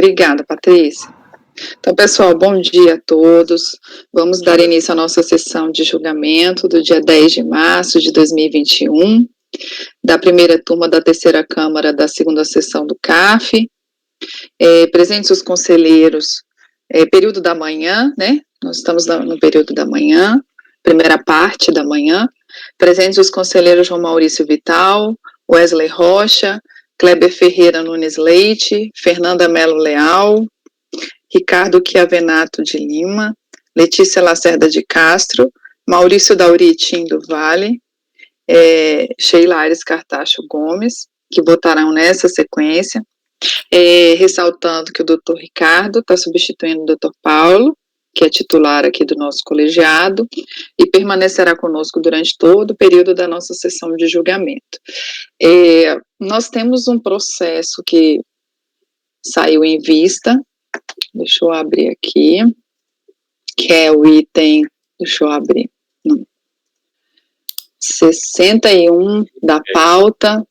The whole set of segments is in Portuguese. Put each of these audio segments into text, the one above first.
Obrigada, Patrícia. Então, pessoal, bom dia a todos. Vamos dar início à nossa sessão de julgamento do dia 10 de março de 2021, da primeira turma da terceira Câmara da segunda sessão do CAF. Presentes os conselheiros, período da manhã, né? Nós estamos no período da manhã, primeira parte da manhã. Presentes os conselheiros João Maurício Vital, Wesley Rocha, Kleber Ferreira Nunes Leite, Fernanda Melo Leal, Ricardo Chiavenato de Lima, Letícia Lacerda de Castro, Maurício Dauritim do Vale, Sheila Aires Cartacho Gomes, que votarão nessa sequência, ressaltando que o doutor Ricardo está substituindo o doutor Paulo, que é titular aqui do nosso colegiado, e permanecerá conosco durante todo o período da nossa sessão de julgamento. Nós temos um processo que saiu em vista, deixa eu abrir aqui, que é o item, deixa eu abrir, 61 da pauta,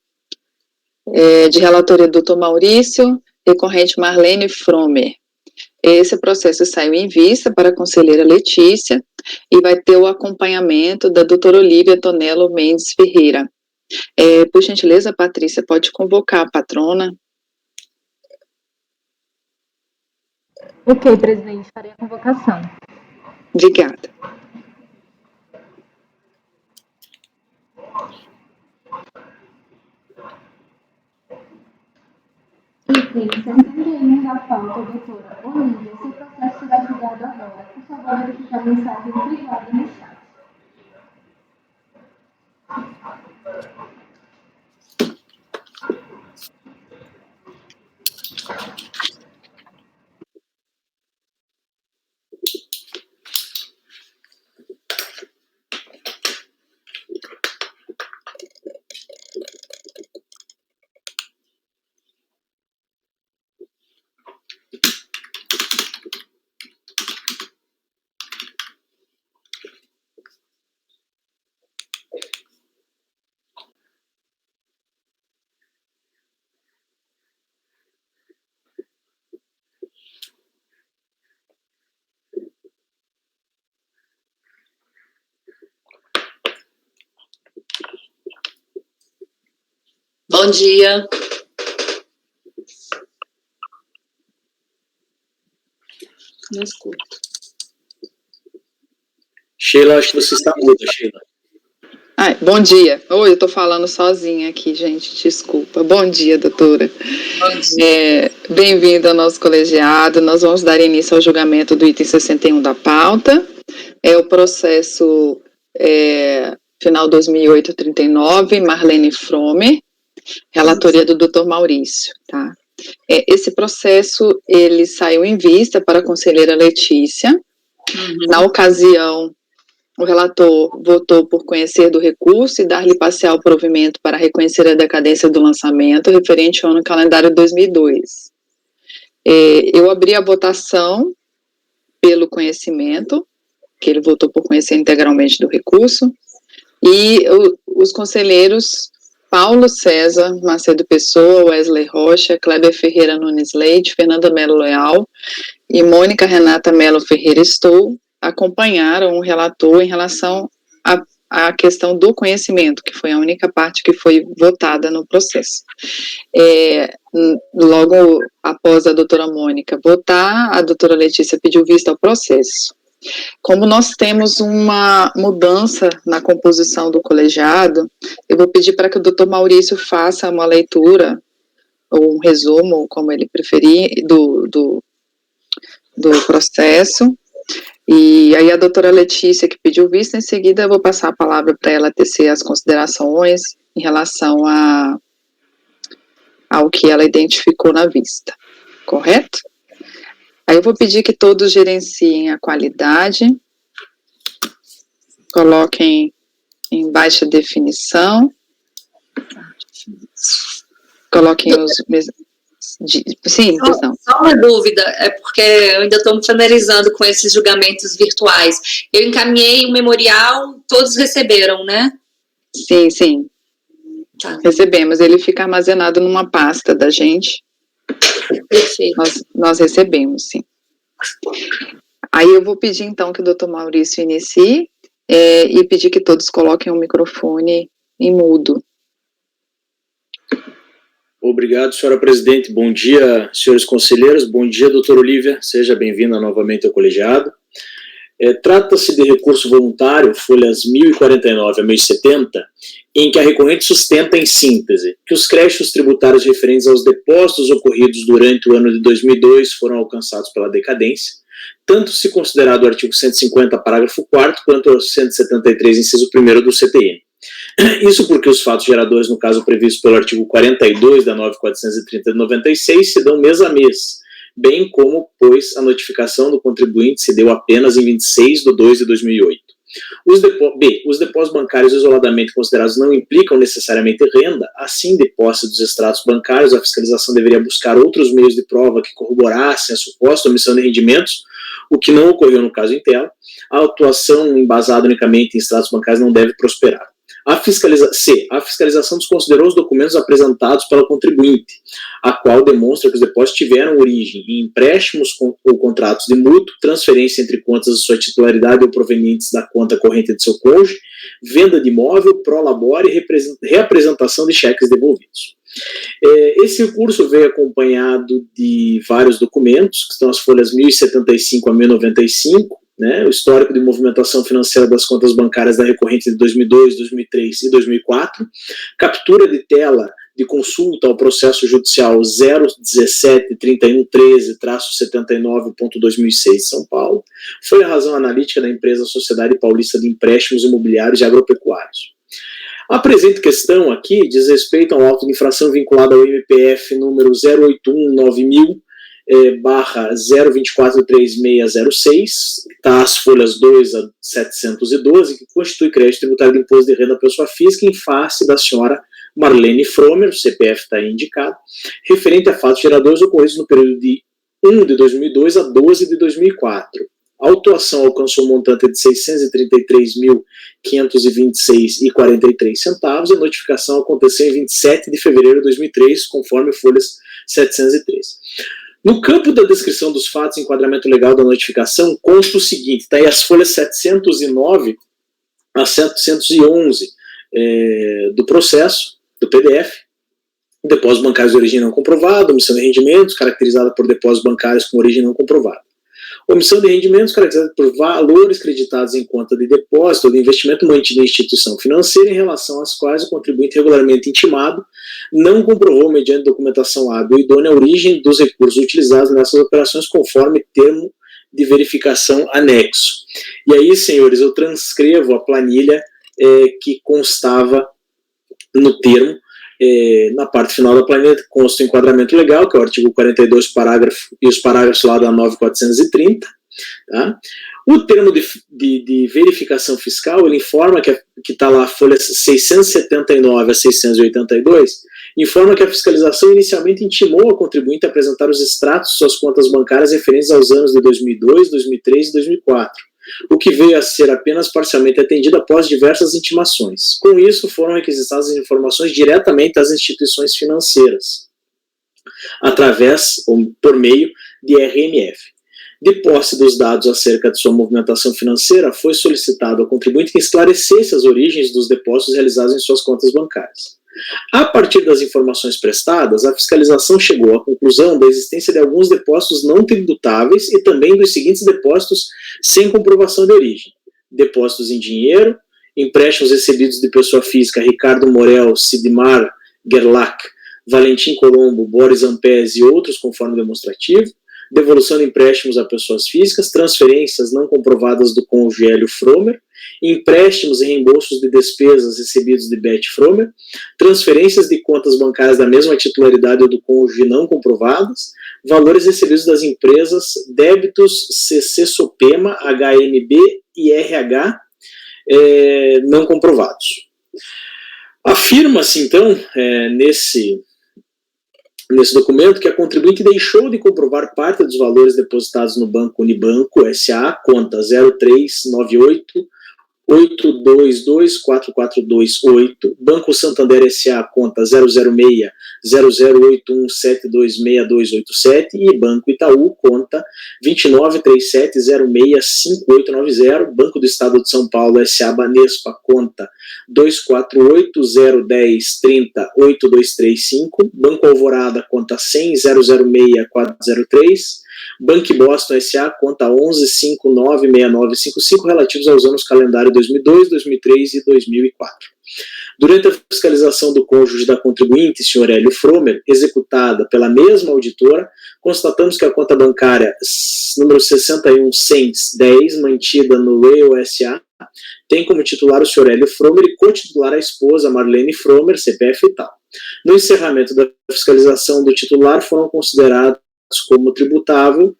de relatoria do Dr. Maurício, recorrente Marlene Fromer. Esse processo saiu em vista para a conselheira Letícia e vai ter o acompanhamento da doutora Olívia Tonello Mendes Ferreira. Por gentileza, Patrícia, pode convocar a patrona. Ok, presidente, farei a convocação. Obrigada. Item 61 da pauta, doutora Olívia, seu processo será julgado agora. Por favor, verificar a mensagem privada no chat. Bom dia. Não escuto. Sheila, acho que você está muda, Sheila. Bom dia. Oi, eu estou falando sozinha aqui, gente, desculpa. Bom dia, doutora. Bom dia. Bem-vindo ao nosso colegiado. Nós vamos dar início ao julgamento do item 61 da pauta. É o processo final 2008-39, Marlene Fromer, relatoria do Dr. Maurício, tá? Esse processo, ele saiu em vista para a conselheira Letícia. Na ocasião, o relator votou por conhecer do recurso e dar-lhe parcial provimento para reconhecer a decadência do lançamento referente ao ano calendário 2002. Eu abri a votação pelo conhecimento, que ele votou por conhecer integralmente do recurso, e os conselheiros Paulo César Macedo Pessoa, Wesley Rocha, Kleber Ferreira Nunes Leite, Fernanda Melo Leal e Mônica Renata Melo Ferreira Estou acompanharam o relator em relação à questão do conhecimento, que foi a única parte que foi votada no processo. Logo após a doutora Mônica votar, a doutora Letícia pediu vista ao processo. Como nós temos uma mudança na composição do colegiado, eu vou pedir para que o doutor Maurício faça uma leitura, ou um resumo, como ele preferir, do processo. E aí a doutora Letícia, que pediu vista, em seguida eu vou passar a palavra para ela tecer as considerações em relação ao que ela identificou na vista, correto? Aí eu vou pedir que todos gerenciem a qualidade, coloquem em baixa definição, coloquem os... Sim, não. Só uma dúvida, porque eu ainda estou me familiarizando com esses julgamentos virtuais. Eu encaminhei o memorial, todos receberam, né? Sim. Tá. Recebemos, ele fica armazenado numa pasta da gente. Perfeito. Nós recebemos, sim. Aí eu vou pedir, então, que o doutor Maurício inicie e pedir que todos coloquem o microfone em mudo. Obrigado, senhora presidente. Bom dia, senhores conselheiros. Bom dia, doutora Olívia. Seja bem-vinda novamente ao colegiado. Trata-se de recurso voluntário, folhas 1049 a 1070, em que a recorrente sustenta, em síntese, que os créditos tributários referentes aos depósitos ocorridos durante o ano de 2002 foram alcançados pela decadência, tanto se considerado o artigo 150, parágrafo 4º, quanto o 173, inciso 1º do CTN. Isso porque os fatos geradores, no caso previsto pelo artigo 42 da 9430 de 96, se dão mês a mês, bem como, pois, a notificação do contribuinte se deu apenas em 26/2/2008. Os depósitos bancários isoladamente considerados não implicam necessariamente renda, assim, de posse dos extratos bancários, a fiscalização deveria buscar outros meios de prova que corroborassem a suposta omissão de rendimentos, o que não ocorreu no caso em tela. A atuação embasada unicamente em extratos bancários não deve prosperar. A fiscalização desconsiderou os documentos apresentados pela contribuinte, a qual demonstra que os depósitos tiveram origem em empréstimos ou contratos de mútuo, transferência entre contas de sua titularidade ou provenientes da conta corrente de seu cônjuge, venda de imóvel, prolabore e reapresentação de cheques devolvidos. Esse recurso veio acompanhado de vários documentos, que são as folhas 1075 a 1095, o histórico de movimentação financeira das contas bancárias da recorrente de 2002, 2003 e 2004, captura de tela de consulta ao processo judicial 0173113-79.2006 São Paulo, foi a razão analítica da empresa Sociedade Paulista de Empréstimos Imobiliários e Agropecuários. A presente questão aqui diz respeito ao auto de infração vinculado ao MPF número 0819000-0243606, está as folhas 2 a 712, que constitui crédito tributário de imposto de renda à pessoa física em face da senhora Marlene Fromer, o CPF está aí indicado, referente a fatos geradores ocorridos no período de 1 de 2002 a 12 de 2004. A autuação alcançou um montante de R$ 633.526,43 e a notificação aconteceu em 27 de fevereiro de 2003, conforme folhas 703. No campo da descrição dos fatos e enquadramento legal da notificação, consta o seguinte, está aí as folhas 709 a 711 do processo, do PDF, depósitos bancários de origem não comprovada, omissão de rendimentos, caracterizada por depósitos bancários com origem não comprovada. Omissão de rendimentos caracterizada por valores creditados em conta de depósito ou de investimento mantido em instituição financeira em relação às quais o contribuinte regularmente intimado não comprovou, mediante documentação hábil e idônea, a origem dos recursos utilizados nessas operações conforme termo de verificação anexo. E aí, senhores, eu transcrevo a planilha que constava no termo. Na parte final da planilha consta o enquadramento legal, que é o artigo 42 parágrafo, e os parágrafos lá da 9430. Tá? O termo de verificação fiscal, ele informa que está lá, folhas 679 a 682, informa que a fiscalização inicialmente intimou a contribuinte a apresentar os extratos de suas contas bancárias referentes aos anos de 2002, 2003 e 2004. O que veio a ser apenas parcialmente atendido após diversas intimações. Com isso, foram requisitadas as informações diretamente às instituições financeiras, através ou por meio de RMF. De posse dos dados acerca de sua movimentação financeira, foi solicitado ao contribuinte que esclarecesse as origens dos depósitos realizados em suas contas bancárias. A partir das informações prestadas, a fiscalização chegou à conclusão da existência de alguns depósitos não tributáveis e também dos seguintes depósitos sem comprovação de origem: depósitos em dinheiro, empréstimos recebidos de pessoa física Ricardo Morel, Sidmar Gerlach, Valentim Colombo, Boris Ampes e outros, conforme demonstrativo, devolução de empréstimos a pessoas físicas, transferências não comprovadas do cônjuge Hélio Fromer, empréstimos e reembolsos de despesas recebidos de Beth Fromer, transferências de contas bancárias da mesma titularidade ou do cônjuge não comprovadas, valores recebidos das empresas, débitos CC Sopema, HMB e RH não comprovados. Afirma-se, então, nesse documento, que a contribuinte deixou de comprovar parte dos valores depositados no Banco Unibanco S.A., conta 0398 8224428, Banco Santander S.A., conta 006-0081726287 e Banco Itaú, conta 2937065890, Banco do Estado de São Paulo S.A. Banespa, conta 248-010-30-8235, Banco Alvorada, conta 100-006-403, Banco Boston S.A., conta 11596955, relativos aos anos calendário 2002, 2003 e 2004. Durante a fiscalização do cônjuge da contribuinte, Sr. Hélio Fromer, executada pela mesma auditora, constatamos que a conta bancária número 61110, mantida no Rail S.A., tem como titular o Sr. Hélio Fromer e co-titular a esposa Marlene Fromer, CPF e tal. No encerramento da fiscalização do titular, foram considerados como tributável,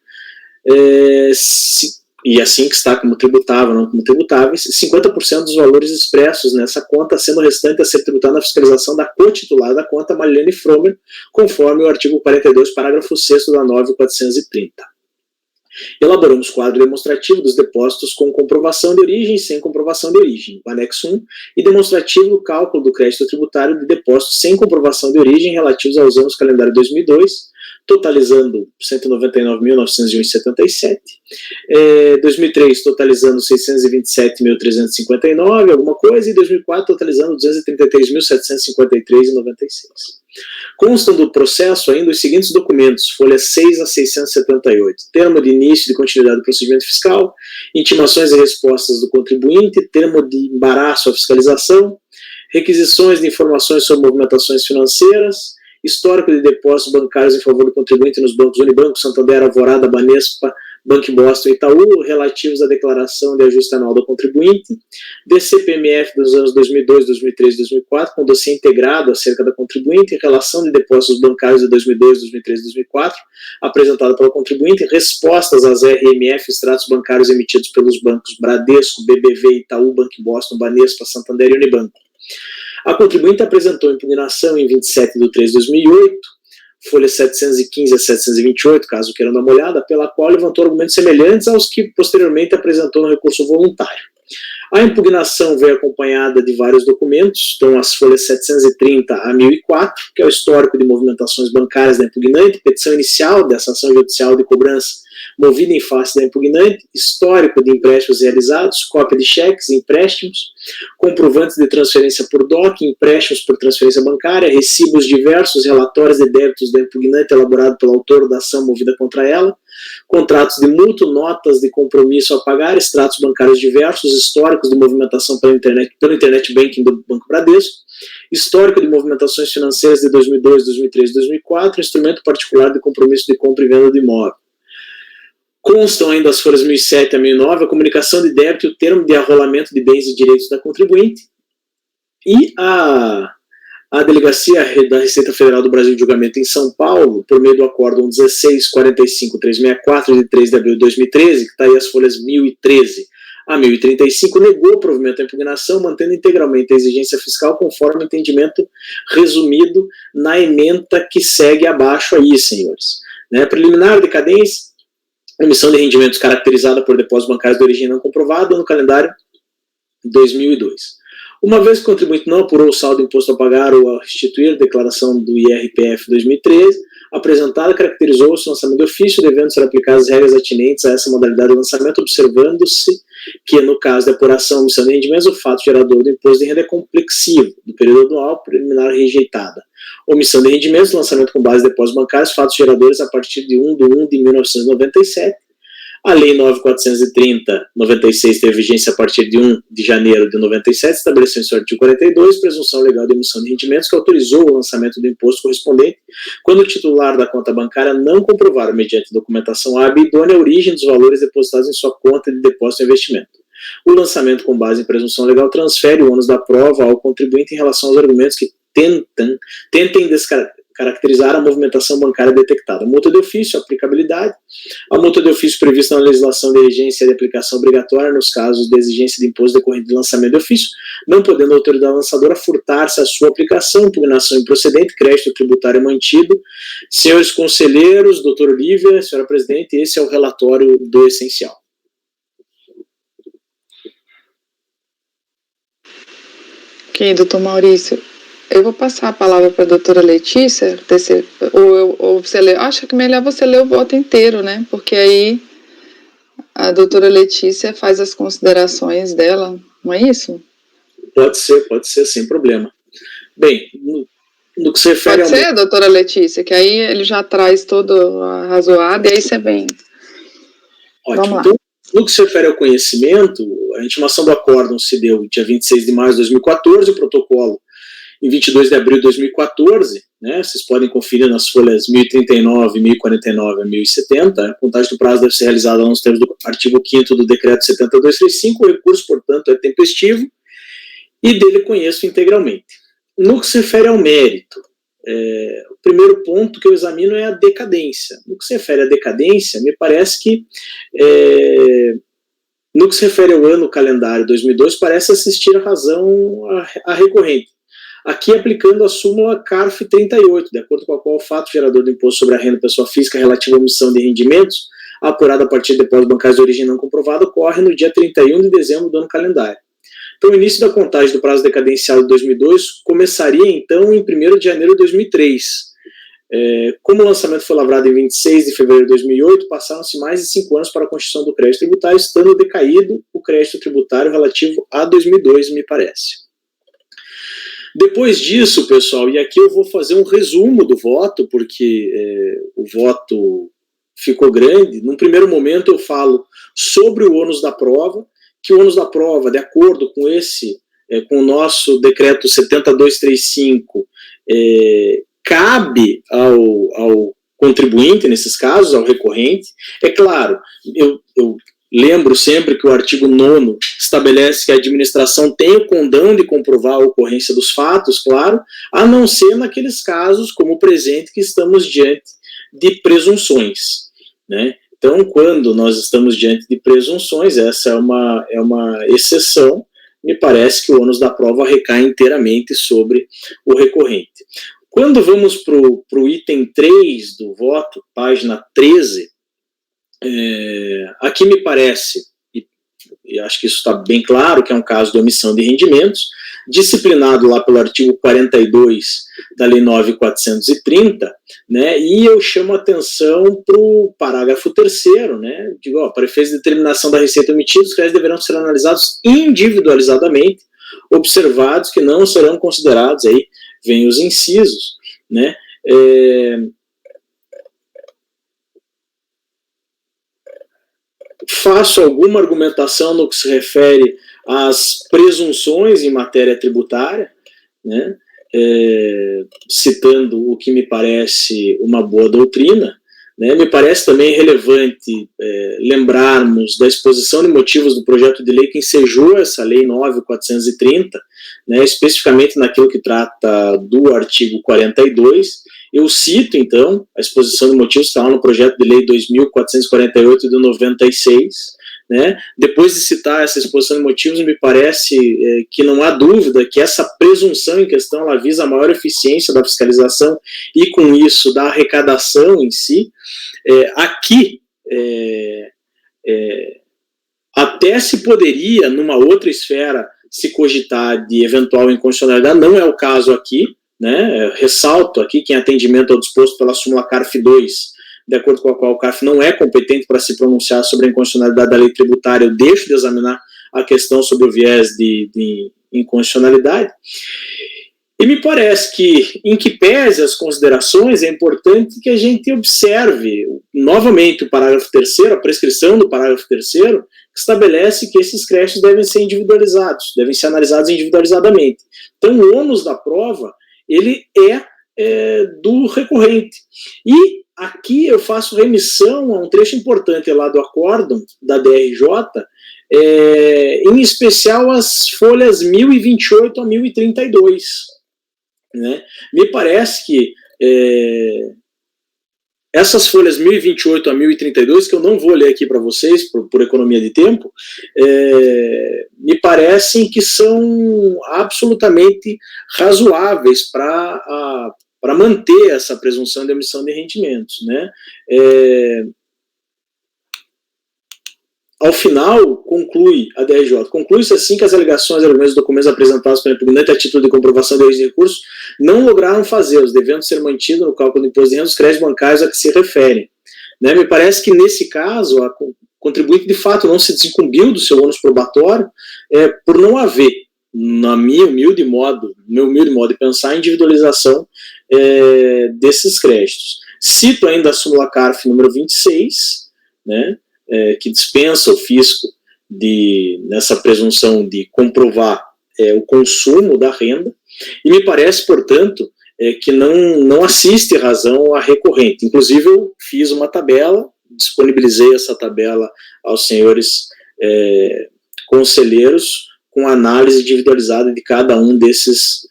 e assim que está como tributável, não como tributáveis, 50% dos valores expressos nessa conta, sendo o restante a ser tributado na fiscalização da co-titular da conta, Marlene Fromer, conforme o artigo 42, parágrafo 6º da 9.430. Elaboramos quadro demonstrativo dos depósitos com comprovação de origem e sem comprovação de origem, o anexo 1, e demonstrativo do cálculo do crédito tributário de depósitos sem comprovação de origem relativos aos anos calendário 2002, totalizando 199.901,77, 2003 totalizando 627.359, alguma coisa, e 2004 totalizando 233.753,96. Constam do processo ainda os seguintes documentos, folhas 6 a 678, termo de início de continuidade do procedimento fiscal, intimações e respostas do contribuinte, termo de embaraço à fiscalização, requisições de informações sobre movimentações financeiras, histórico de depósitos bancários em favor do contribuinte nos bancos Unibanco, Santander, Alvorada, Banespa, Banco Boston e Itaú, relativos à declaração de ajuste anual do contribuinte, DCPMF dos anos 2002, 2003 e 2004, com dossiê integrado acerca da contribuinte, relação de depósitos bancários de 2002, 2003 e 2004, apresentada pelo contribuinte, respostas às RMF, extratos bancários emitidos pelos bancos Bradesco, BBV, Itaú, Banco Boston, Banespa, Santander e Unibanco. A contribuinte apresentou impugnação em 27 de 3 de 2008, folhas 715 a 728, caso queiram dar uma olhada, pela qual levantou argumentos semelhantes aos que posteriormente apresentou no recurso voluntário. A impugnação veio acompanhada de vários documentos, então as folhas 730 a 1004, que é o histórico de movimentações bancárias da impugnante, petição inicial dessa ação judicial de cobrança movida em face da impugnante, histórico de empréstimos realizados, cópia de cheques e empréstimos, comprovantes de transferência por DOC, empréstimos por transferência bancária, recibos diversos, relatórios de débitos da impugnante elaborado pelo autor da ação movida contra ela, contratos de mútuo, notas de compromisso a pagar, extratos bancários diversos, históricos de movimentação pelo internet banking do Banco Bradesco, histórico de movimentações financeiras de 2002, 2003 e 2004, instrumento particular de compromisso de compra e venda do imóvel. Constam ainda as folhas 1007 a 1009, a comunicação de débito e o termo de arrolamento de bens e direitos da contribuinte, e a Delegacia da Receita Federal do Brasil de Julgamento em São Paulo, por meio do Acórdão 1645364, de 3 de abril de 2013, que está aí as folhas 1013 a 1035, negou o provimento à impugnação, mantendo integralmente a exigência fiscal conforme o entendimento resumido na ementa que segue abaixo aí, senhores. Preliminar, decadência, emissão de rendimentos caracterizada por depósitos bancários de origem não comprovada no calendário 2002. Uma vez que o contribuinte não apurou o saldo do imposto a pagar ou a restituir a declaração do IRPF 2013, apresentada caracterizou-se o lançamento de ofício, devendo ser aplicadas as regras atinentes a essa modalidade de lançamento, observando-se que, no caso de apuração ou omissão de rendimentos, o fato gerador do imposto de renda é complexivo, do período anual preliminar rejeitada. Omissão de rendimentos, lançamento com base em depósitos bancários, fatos geradores a partir de 1 de 1997. A Lei 9.430/96 teve vigência a partir de 1 de janeiro de 97, estabelecendo em seu artigo 42, presunção legal de emissão de rendimentos, que autorizou o lançamento do imposto correspondente quando o titular da conta bancária não comprovar, mediante documentação hábil e idônea, a origem dos valores depositados em sua conta de depósito e investimento. O lançamento com base em presunção legal transfere o ônus da prova ao contribuinte em relação aos argumentos que tentem descaracterizar a movimentação bancária detectada. Multa de ofício, aplicabilidade. A multa de ofício prevista na legislação de exigência de aplicação obrigatória nos casos de exigência de imposto decorrente de lançamento de ofício, não podendo a autoridade lançadora furtar-se a sua aplicação, impugnação improcedente, crédito tributário mantido. Senhores conselheiros, doutor Olívia, senhora presidente, esse é o relatório do essencial. Ok, doutor Maurício. Eu vou passar a palavra para a doutora Letícia, ou você lê, acho que melhor você ler o voto inteiro, né? Porque aí a doutora Letícia faz as considerações dela, não é isso? Pode ser, sem problema. Bem, no que se refere Pode ser, doutora Letícia, que aí ele já traz todo a razoado e aí você vem. Ótimo. Vamos lá. Então, no que se refere ao conhecimento, a intimação do acórdão se deu dia 26 de março de 2014, o protocolo em 22 de abril de 2014, né, vocês podem conferir nas folhas 1039, 1049 a 1070, a contagem do prazo deve ser realizada nos termos do artigo 5º do decreto 7235, o recurso, portanto, é tempestivo e dele conheço integralmente. No que se refere ao mérito, o primeiro ponto que eu examino é a decadência. No que se refere à decadência, me parece que no que se refere ao ano calendário 2002, parece assistir a razão à recorrente. Aqui aplicando a súmula CARF 38, de acordo com a qual o fato gerador do imposto sobre a renda da pessoa física relativo à emissão de rendimentos, apurado a partir de depósitos bancários de origem não comprovada, ocorre no dia 31 de dezembro do ano calendário. Então, o início da contagem do prazo decadencial de 2002 começaria, então, em 1º de janeiro de 2003. Como o lançamento foi lavrado em 26 de fevereiro de 2008, passaram-se mais de 5 anos para a constituição do crédito tributário, estando decaído o crédito tributário relativo a 2002, me parece. Depois disso, pessoal, e aqui eu vou fazer um resumo do voto, porque o voto ficou grande. Num primeiro momento eu falo sobre o ônus da prova, que o ônus da prova, de acordo com com o nosso decreto 7235, cabe ao contribuinte, nesses casos, ao recorrente. É claro, eu lembro sempre que o artigo 9º estabelece que a administração tem o condão de comprovar a ocorrência dos fatos, claro, a não ser naqueles casos, como o presente, que estamos diante de presunções, né? Então, quando nós estamos diante de presunções, essa é uma exceção, me parece que o ônus da prova recai inteiramente sobre o recorrente. Quando vamos para o item 3 do voto, página 13, aqui me parece, e acho que isso está bem claro, que é um caso de omissão de rendimentos, disciplinado lá pelo artigo 42 da Lei 9.430, né, e eu chamo a atenção para o parágrafo 3º, né, digo, para efeitos de determinação da receita omitida, os créditos deverão ser analisados individualizadamente, observados que não serão considerados, aí vem os incisos, né, faço alguma argumentação no que se refere às presunções em matéria tributária, né, citando o que me parece uma boa doutrina, né. Me parece também relevante lembrarmos da exposição de motivos do projeto de lei que ensejou essa Lei 9.430, né, especificamente naquilo que trata do artigo 42. Eu cito, então, a exposição de motivos que está lá no projeto de lei 2.448 de 96, né? Depois de citar essa exposição de motivos, me parece que não há dúvida que essa presunção em questão ela visa a maior eficiência da fiscalização e, com isso, da arrecadação em si. Aqui, até se poderia, numa outra esfera, se cogitar de eventual inconstitucionalidade, não é o caso aqui, né? Ressalto aqui que em atendimento ao disposto pela súmula CARF 2, de acordo com a qual o CARF não é competente para se pronunciar sobre a inconstitucionalidade da lei tributária, eu deixo de examinar a questão sobre o viés de inconstitucionalidade. E me parece que, em que pese as considerações, é importante que a gente observe novamente o parágrafo 3º, a prescrição do parágrafo 3º, que estabelece que esses créditos devem ser individualizados, devem ser analisados individualizadamente. Então, o ônus da prova ele do recorrente. E aqui eu faço remissão a um trecho importante lá do acórdão da DRJ, em especial as folhas 1028 a 1032. Né? Me parece que essas folhas 1028 a 1032, que eu não vou ler aqui para vocês, por economia de tempo, me parecem que são absolutamente razoáveis para manter essa presunção de emissão de rendimentos. Né? ao final, conclui a DRJ, conclui-se assim que as alegações e argumentos dos documentos apresentados pelo impugnante a título de comprovação de origem de recurso não lograram fazê-los, devendo ser mantidos no cálculo do imposto de renda dos créditos bancários a que se referem. Né? Me parece que, nesse caso, a contribuinte, de fato, não se desincumbiu do seu ônus probatório por não haver, no meu humilde modo de pensar, a individualização desses créditos. Cito ainda a súmula CARF número 26, né? Que dispensa o fisco nessa presunção de comprovar o consumo da renda, e me parece, portanto, que não assiste razão à recorrente. Inclusive, eu fiz uma tabela, disponibilizei essa tabela aos senhores conselheiros com análise individualizada de cada um desses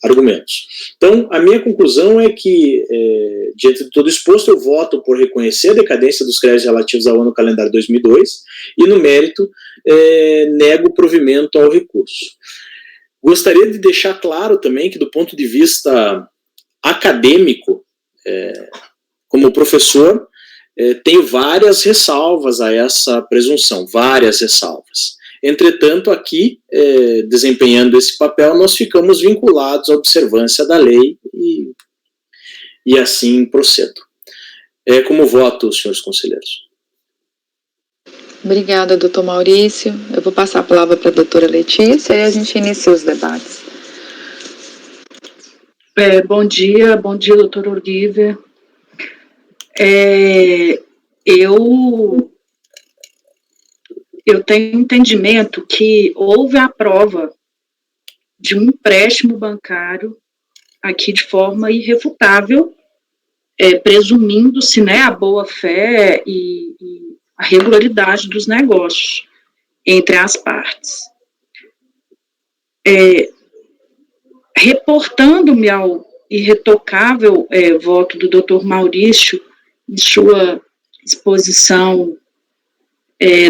argumentos. Então, a minha conclusão é que, diante de todo exposto, eu voto por reconhecer a decadência dos créditos relativos ao ano calendário 2002 e, no mérito, nego o provimento ao recurso. Gostaria de deixar claro também que, do ponto de vista acadêmico, como professor, tenho várias ressalvas a essa presunção, várias ressalvas. Entretanto, aqui, desempenhando esse papel, nós ficamos vinculados à observância da lei e assim procedo. Como voto, senhores conselheiros? Obrigada, doutor Maurício. Eu vou passar a palavra para a doutora Letícia e a gente inicia os debates. Bom dia, doutor Olívia. Eu tenho entendimento que houve a prova de um empréstimo bancário aqui de forma irrefutável, presumindo-se, né, a boa-fé e a regularidade dos negócios entre as partes. Reportando-me ao irretocável voto do doutor Maurício em sua exposição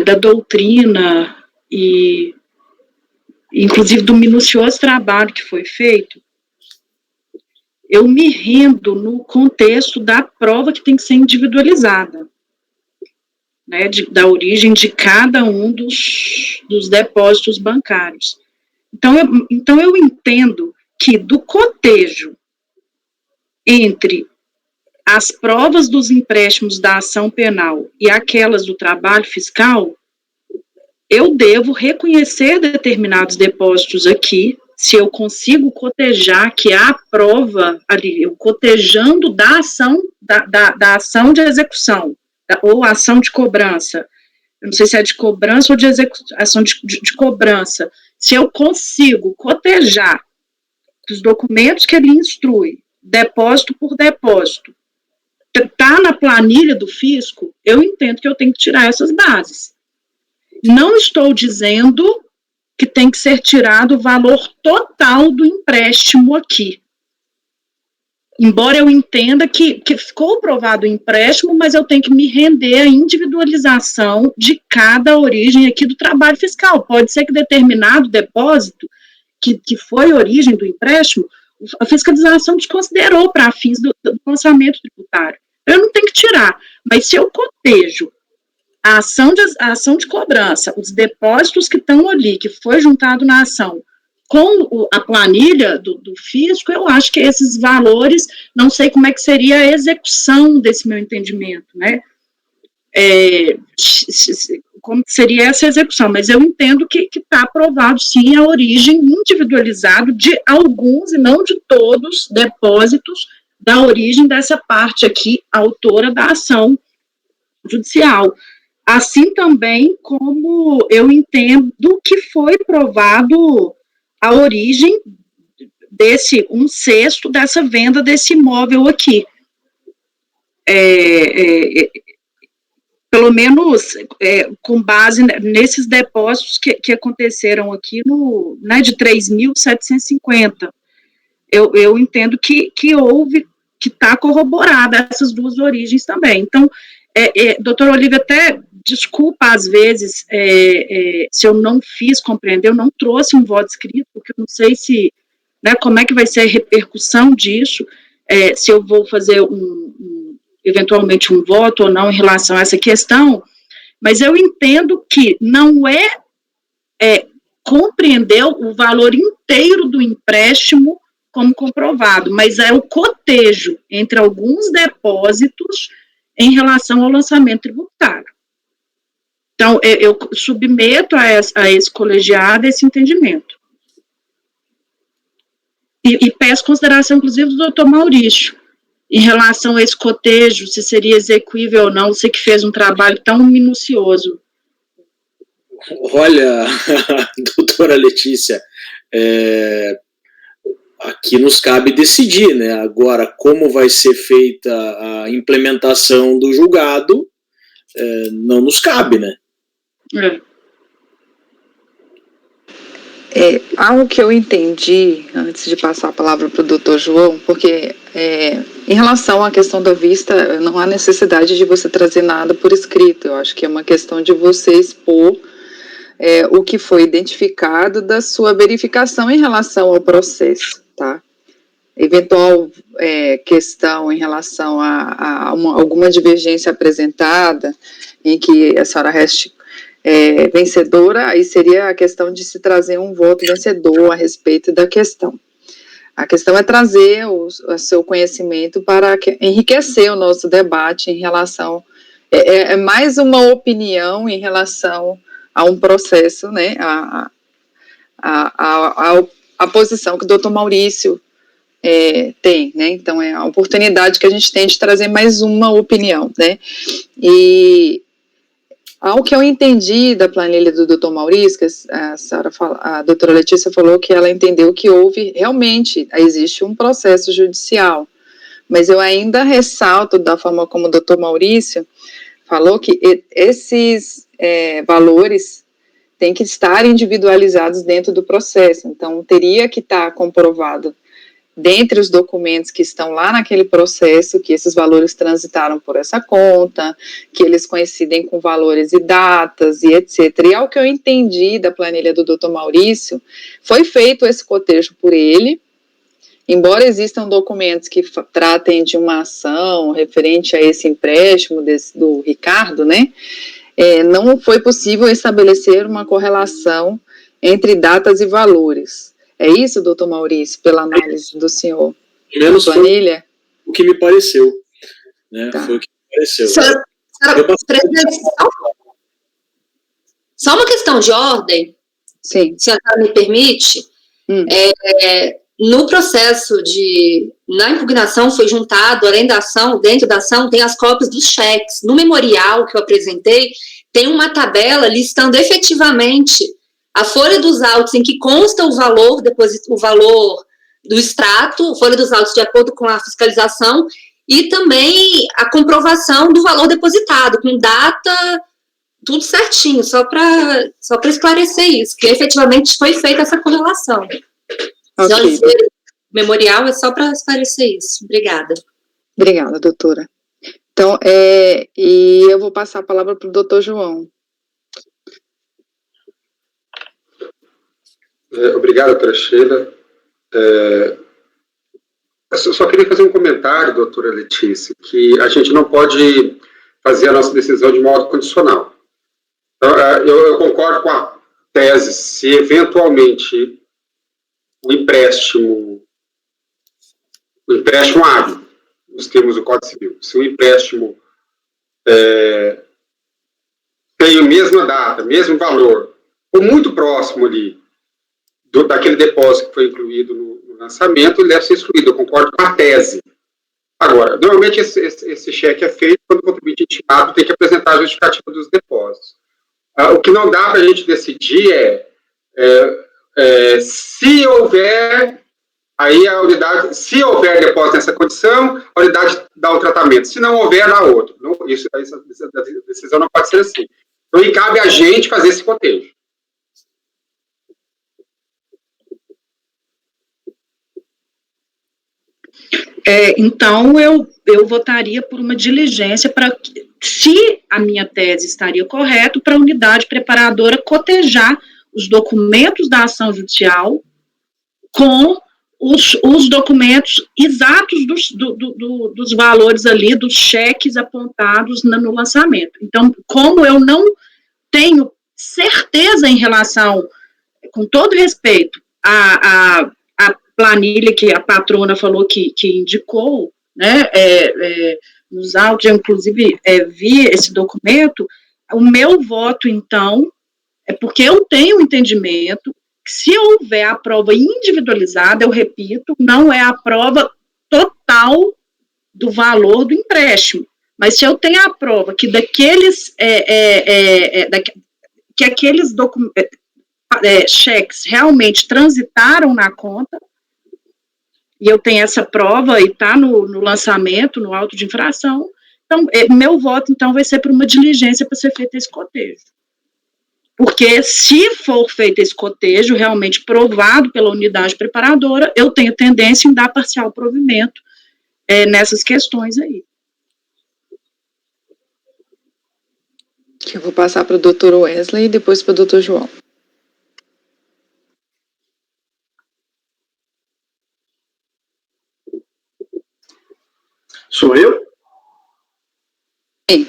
da doutrina e, inclusive, do minucioso trabalho que foi feito, eu me rendo no contexto da prova que tem que ser individualizada, né, da origem de cada um dos depósitos bancários. Então eu entendo que do cotejo entre as provas dos empréstimos da ação penal e aquelas do trabalho fiscal, eu devo reconhecer determinados depósitos aqui, se eu consigo cotejar que há prova ali, eu cotejando da ação de execução, ou ação de cobrança, eu não sei se é de cobrança ou de ação de cobrança, se eu consigo cotejar os documentos que ele instrui, depósito por depósito, está na planilha do fisco, eu entendo que eu tenho que tirar essas bases. Não estou dizendo que tem que ser tirado o valor total do empréstimo aqui. Embora eu entenda que ficou provado o empréstimo, mas eu tenho que me render à individualização de cada origem aqui do trabalho fiscal. Pode ser que determinado depósito, que foi origem do empréstimo, a fiscalização desconsiderou para fins do lançamento tributário. Eu não tenho que tirar, mas se eu cotejo a ação de cobrança, os depósitos que estão ali, que foi juntado na ação, com a planilha do fisco, eu acho que esses valores, não sei como é que seria a execução desse meu entendimento, né? Como seria essa execução, mas eu entendo que está aprovado, sim, a origem individualizada de alguns, e não de todos, depósitos da origem dessa parte aqui, autora da ação judicial. Assim também como eu entendo que foi provado a origem desse 1/6 dessa venda desse imóvel aqui. Pelo menos com base nesses depósitos que aconteceram aqui né, de 3.750. Eu entendo que houve, que está corroborada essas duas origens também. Então, doutor Olívia, até desculpa, às vezes, se eu não fiz compreender, eu não trouxe um voto escrito, porque eu não sei se, né, como é que vai ser a repercussão disso, se eu vou fazer eventualmente um voto ou não em relação a essa questão, Mas eu entendo que não é compreender o valor inteiro do empréstimo como comprovado, mas é o cotejo entre alguns depósitos em relação ao lançamento tributário. Então, eu submeto a esse colegiado esse entendimento. E peço consideração, inclusive, do doutor Maurício, em relação a esse cotejo, se seria exequível ou não, você que fez um trabalho tão minucioso. Olha, doutora Letícia, aqui nos cabe decidir, né? Agora, como vai ser feita a implementação do julgado, não nos cabe, né? Algo que eu entendi, antes de passar a palavra para o doutor João, porque em relação à questão da vista, não há necessidade de você trazer nada por escrito, eu acho que é uma questão de você expor o que foi identificado da sua verificação em relação ao processo, tá? Eventual questão em relação a alguma divergência apresentada, em que a senhora reste vencedora, aí seria a questão de se trazer um voto vencedor a respeito da questão. A questão é trazer o seu conhecimento para enriquecer o nosso debate em relação, mais uma opinião em relação a um processo, né, a posição que o doutor Maurício tem, né, então é a oportunidade que a gente tem de trazer mais uma opinião, né, e ao que eu entendi da planilha do doutor Maurício, que a doutora Letícia falou que ela entendeu que realmente existe um processo judicial, mas eu ainda ressalto da forma como o doutor Maurício falou que esses valores têm que estar individualizados dentro do processo, então teria que estar comprovado dentre os documentos que estão lá naquele processo, que esses valores transitaram por essa conta, que eles coincidem com valores e datas e etc. E ao que eu entendi da planilha do Dr. Maurício, foi feito esse cotejo por ele, embora existam documentos que tratem de uma ação referente a esse empréstimo do Ricardo, né, não foi possível estabelecer uma correlação entre datas e valores. É isso, doutor Maurício, pela análise do senhor? Menos planilha? O que me pareceu. Né? Tá. Foi o que me pareceu. Só uma questão de ordem, sim, se a senhora me permite. No processo na impugnação foi juntado, além da ação, dentro da ação, tem as cópias dos cheques. No memorial que eu apresentei, tem uma tabela listando efetivamente a folha dos autos em que consta o valor do extrato, folha dos autos de acordo com a fiscalização, e também a comprovação do valor depositado, com data, tudo certinho, só para esclarecer isso, que efetivamente foi feita essa correlação. ok. O memorial é só para esclarecer isso. Obrigada. Obrigada, doutora. Então, e eu vou passar a palavra para o doutor João. Obrigado, doutora Sheila. Eu só queria fazer um comentário, doutora Letícia, que a gente não pode fazer a nossa decisão de modo condicional. Eu concordo com a tese, se eventualmente o empréstimo hábil, nos termos do Código Civil, se o empréstimo tem a mesma data, mesmo valor, ou muito próximo ali, daquele depósito que foi incluído no lançamento, ele deve ser excluído. Eu concordo com a tese. Agora, normalmente esse cheque é feito quando o contribuinte intimado tem que apresentar a justificativa dos depósitos. O que não dá para a gente decidir se houver, aí a unidade, se houver depósito nessa condição, a unidade dá um tratamento. Se não houver, dá outro. Essa decisão não pode ser assim. Então, cabe a gente fazer esse cotejo. Então, eu votaria por uma diligência para, se a minha tese estaria correta, para a unidade preparadora cotejar os documentos da ação judicial com os documentos exatos dos valores ali, dos cheques apontados no lançamento. Então, como eu não tenho certeza em relação, com todo respeito, a planilha que a patrona falou que indicou, né, nos autos, eu inclusive vi esse documento, o meu voto, então, é porque eu tenho um entendimento que se houver a prova individualizada, eu repito, não é a prova total do valor do empréstimo, mas se eu tenho a prova que que aqueles cheques realmente transitaram na conta, e eu tenho essa prova e está no lançamento, no auto de infração, então, meu voto, então, vai ser por uma diligência para ser feito esse cotejo. Porque se for feito esse cotejo, realmente provado pela unidade preparadora, eu tenho tendência em dar parcial provimento nessas questões aí. Eu vou passar para o doutor Wesley e depois para o doutor João. Sou eu? Sim.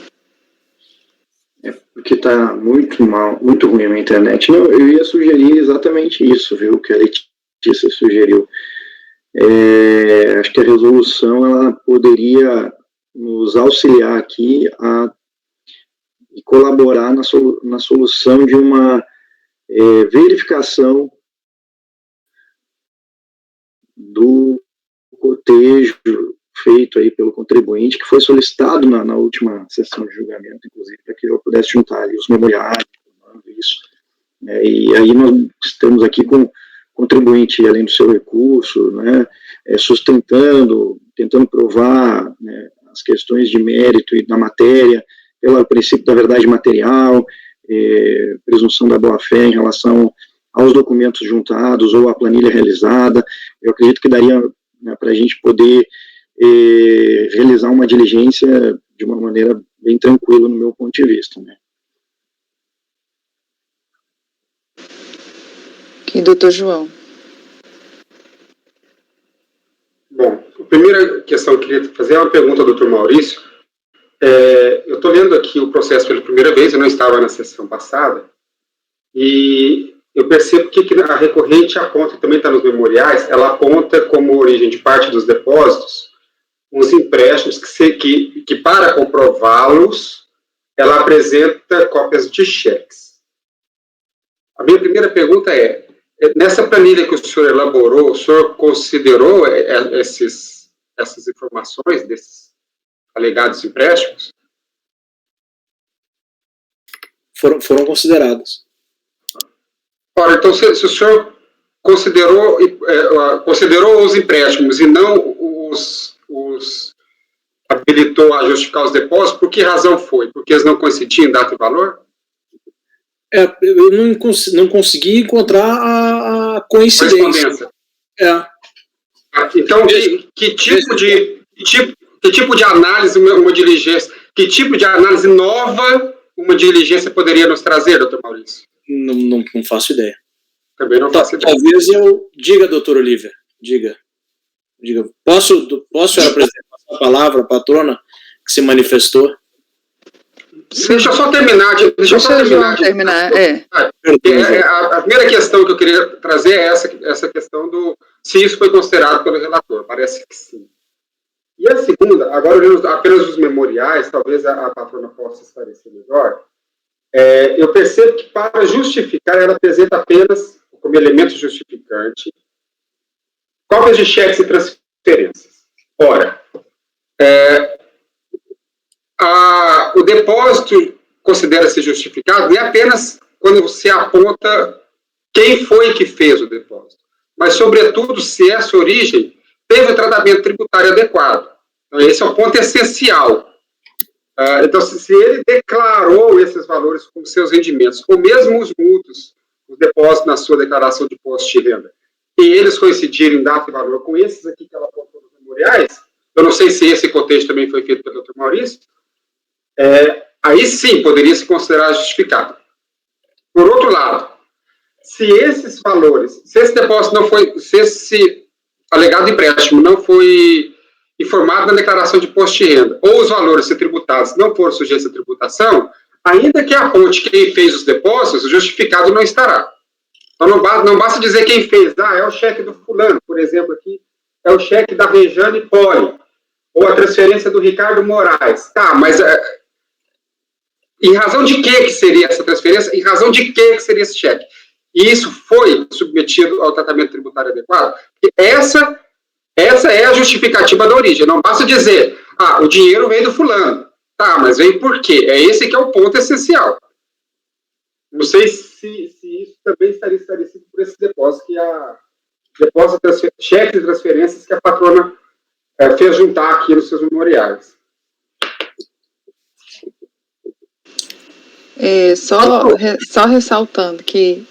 Porque está muito mal, muito ruim a minha internet. Não, eu ia sugerir exatamente isso, viu, que a Letícia sugeriu. Acho que a resolução ela poderia nos auxiliar aqui e colaborar na solução de uma verificação do cotejo feito aí pelo contribuinte, que foi solicitado na última sessão de julgamento, inclusive, para que eu pudesse juntar ali os memoriais, isso. E aí nós estamos aqui com o contribuinte, além do seu recurso, né, tentando provar, né, as questões de mérito e da matéria, pelo princípio da verdade material, presunção da boa-fé em relação aos documentos juntados ou à planilha realizada. Eu acredito que daria, né, para a gente poder realizar uma diligência de uma maneira bem tranquila no meu ponto de vista, né. E doutor João? Bom, a primeira questão que eu queria fazer é uma pergunta ao doutor Maurício. Eu estou lendo aqui o processo pela primeira vez, eu não estava na sessão passada, e eu percebo que a recorrente aponta, também está nos memoriais, ela aponta como origem de parte dos depósitos uns empréstimos que para comprová-los, ela apresenta cópias de cheques. A minha primeira pergunta nessa planilha que o senhor elaborou, o senhor considerou essas informações desses alegados empréstimos? Foram considerados. Ora, então, se o senhor considerou os empréstimos e não os habilitou a justificar os depósitos, por que razão foi? Porque eles não coincidiam em data e valor? Eu não consegui encontrar a coincidência. Então, que tipo de análise uma diligência, que tipo de análise nova uma diligência poderia nos trazer, doutor Maurício? Não faço ideia. Também não faço ideia. Talvez eu diga, doutor Olívia, diga. Posso apresentar a palavra à patrona que se manifestou? Deixa eu só terminar. A primeira questão que eu queria trazer é essa questão do se isso foi considerado pelo relator. Parece que sim. E a segunda, agora olhando apenas os memoriais, talvez a patrona possa esclarecer melhor. Eu percebo que para justificar, ela apresenta apenas, como elemento justificante, cópias de cheques e transferências. Ora, o depósito considera-se justificado nem apenas quando você aponta quem foi que fez o depósito, mas, sobretudo, se essa origem teve o tratamento tributário adequado. Então, esse é o ponto essencial. Então, se ele declarou esses valores como seus rendimentos, ou mesmo os mútuos, os depósitos na sua declaração de imposto de renda, e eles coincidirem em data e valor com esses aqui que ela apontou nos memoriais, eu não sei se esse cotejo também foi feito pelo Dr. Maurício, aí sim poderia se considerar justificado. Por outro lado, se esses valores, se esse depósito não foi, se esse alegado empréstimo não foi informado na declaração de imposto de renda, ou os valores a ser tributados não foram sujeitos à tributação, ainda que aponte quem fez os depósitos, o justificado não estará. Então, não basta dizer quem fez. É o cheque do fulano, por exemplo, aqui, é o cheque da Rejane Poli, ou a transferência do Ricardo Moraes. Tá, mas em razão de que seria essa transferência? Em razão de que seria esse cheque? E isso foi submetido ao tratamento tributário adequado? Essa é a justificativa da origem. Não basta dizer, o dinheiro veio do fulano. Tá, mas veio por quê? Esse que é o ponto essencial. Não sei se isso também estaria esclarecido por esse depósito, cheques de transferências que a patrona fez juntar aqui nos seus memoriais. Só ressaltando que,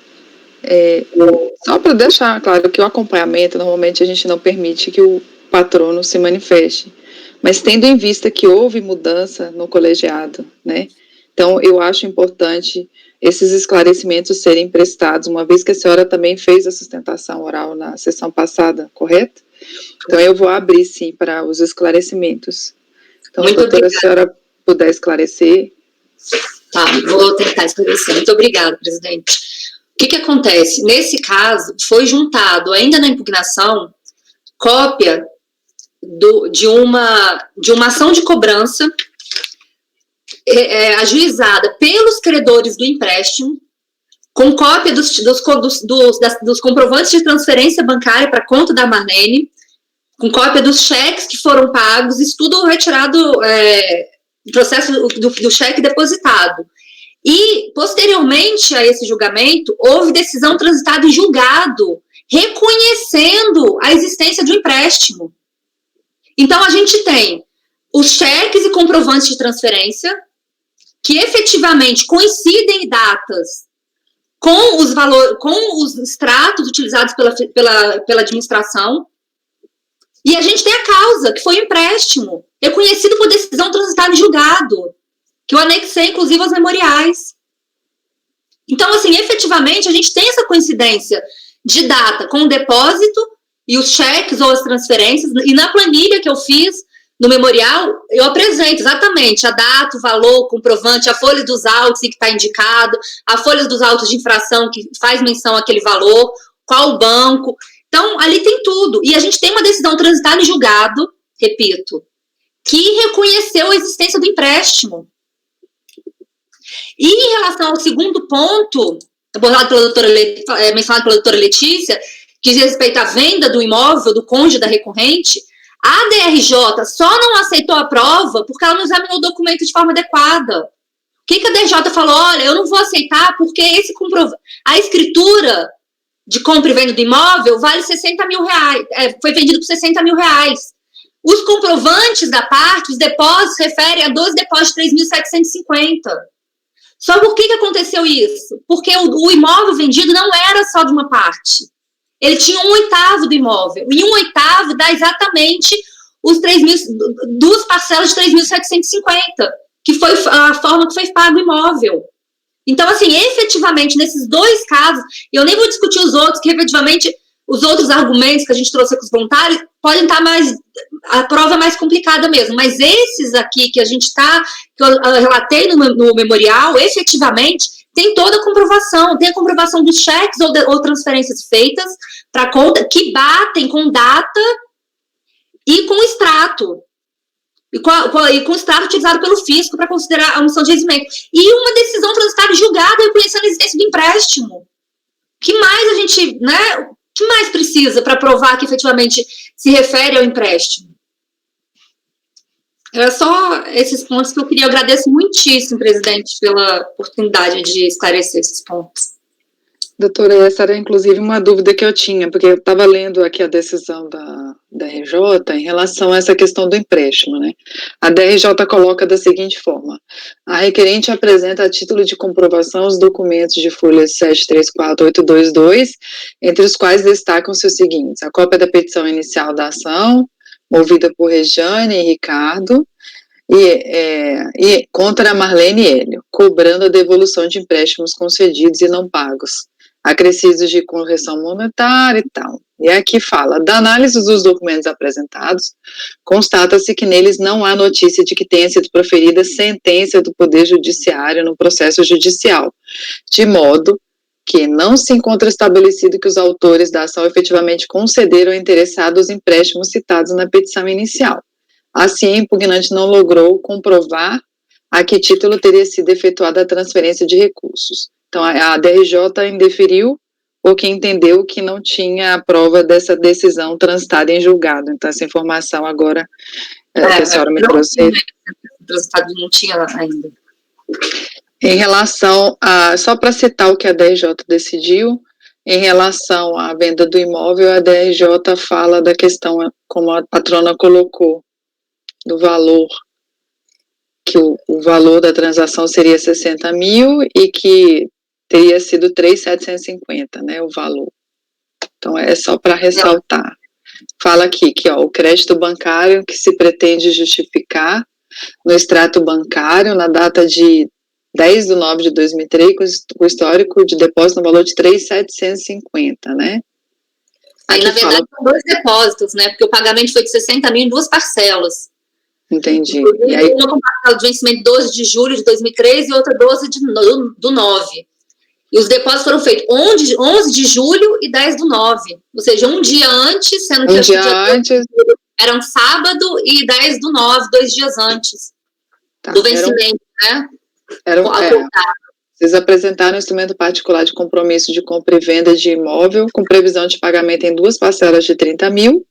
só para deixar claro que o acompanhamento, normalmente a gente não permite que o patrono se manifeste, mas tendo em vista que houve mudança no colegiado, né? Então, eu acho importante esses esclarecimentos serem prestados, uma vez que a senhora também fez a sustentação oral na sessão passada, correto? Então, eu vou abrir, sim, para os esclarecimentos. Então, Muito doutora, obrigada. se a senhora puder esclarecer. Tá, vou tentar esclarecer. Muito obrigada, presidente. O que acontece? Nesse caso, foi juntado, ainda na impugnação, cópia de uma ação de cobrança ajuizada pelos credores do empréstimo, com cópia dos comprovantes de transferência bancária para conta da Marlene, com cópia dos cheques que foram pagos, isso tudo retirado do processo do cheque depositado. E, posteriormente a esse julgamento, houve decisão transitada em julgado, reconhecendo a existência de um empréstimo. Então, a gente tem os cheques e comprovantes de transferência, que efetivamente coincidem em datas com os extratos utilizados pela administração, e a gente tem a causa, que foi o empréstimo, reconhecido por decisão transitada em julgado, que eu anexei, inclusive, aos memoriais. Então, assim, efetivamente, a gente tem essa coincidência de data com o depósito e os cheques ou as transferências, e na planilha que eu fiz no memorial, eu apresento exatamente a data, o valor, o comprovante, a folha dos autos que está indicado, a folha dos autos de infração que faz menção àquele valor, qual o banco. Então, ali tem tudo. E a gente tem uma decisão transitada em julgado, repito, que reconheceu a existência do empréstimo. E em relação ao segundo ponto, abordado pela mencionado pela doutora Letícia, que diz respeito à venda do imóvel do cônjuge da recorrente, a DRJ só não aceitou a prova porque ela não examinou o documento de forma adequada. O que a DRJ falou? Olha, eu não vou aceitar porque a escritura de compra e venda do imóvel vale 60 mil reais, foi vendido por 60 mil reais. Os comprovantes da parte, os depósitos, referem a 12 depósitos de 3.750. Só por que aconteceu isso? Porque o imóvel vendido não era só de uma parte. Ele tinha 1/8 do imóvel. E 1/8 dá exatamente os 2 parcelas de 3.750, que foi a forma que foi pago o imóvel. Então, assim, efetivamente, nesses 2 casos, eu nem vou discutir os outros, que efetivamente os outros argumentos que a gente trouxe com os voluntários podem estar a prova é mais complicada mesmo, mas esses aqui que que eu relatei no memorial, efetivamente, tem toda a comprovação, tem a comprovação dos cheques ou transferências feitas para conta que batem com data e com extrato. E com o extrato utilizado pelo fisco para considerar a omissão de eximento. E uma decisão transitada julgada reconhecendo a existência do empréstimo. O que mais a gente, né? O que mais precisa para provar que efetivamente se refere ao empréstimo? Era só esses pontos que eu queria. Eu agradeço muitíssimo, presidente, pela oportunidade de esclarecer esses pontos. Doutora, essa era inclusive uma dúvida que eu tinha, porque eu estava lendo aqui a decisão da RJ em relação a essa questão do empréstimo, né? A DRJ coloca da seguinte forma: a requerente apresenta a título de comprovação os documentos de folhas 734822, entre os quais destacam-se os seguintes: a cópia da petição inicial da ação, movida por Rejane e Ricardo, e contra a Marlene Hélio, cobrando a devolução de empréstimos concedidos e não pagos, acrescidos de correção monetária e tal, E aqui fala, da análise dos documentos apresentados, constata-se que neles não há notícia de que tenha sido proferida sentença do Poder Judiciário no processo judicial, de modo que não se encontra estabelecido que os autores da ação efetivamente concederam ao interessado os empréstimos citados na petição inicial. Assim, a impugnante não logrou comprovar a que título teria sido efetuada a transferência de recursos. Então, a DRJ indeferiu porque entendeu que não tinha a prova dessa decisão transitada em julgado. Então, essa informação agora, que a senhora me trouxe... Transitado não tinha ainda. Em relação a... Só para citar o que a DRJ decidiu, em relação à venda do imóvel, a DRJ fala da questão, como a patrona colocou, do valor, que o valor da transação seria 60 mil e que teria sido 3.750, né, o valor. Então, é só para ressaltar. Fala aqui que, ó, o crédito bancário que se pretende justificar no extrato bancário na data de 10/9/2003, com histórico de depósito no valor de 3.750, né? Aí, aqui na verdade, fala... são 2 depósitos, né, porque o pagamento foi de 60 mil em 2 parcelas. Entendi. E aí, uma com parcela de vencimento 12 de julho de 2003 e outra 12 do 9. E os depósitos foram feitos 11 de julho e 10 do 9. Ou seja, um dia antes, sendo que era um sábado, e 10 do 9, 2 dias antes do vencimento, né? Vocês apresentaram um instrumento particular de compromisso de compra e venda de imóvel com previsão de pagamento em 2 parcelas de 30 mil,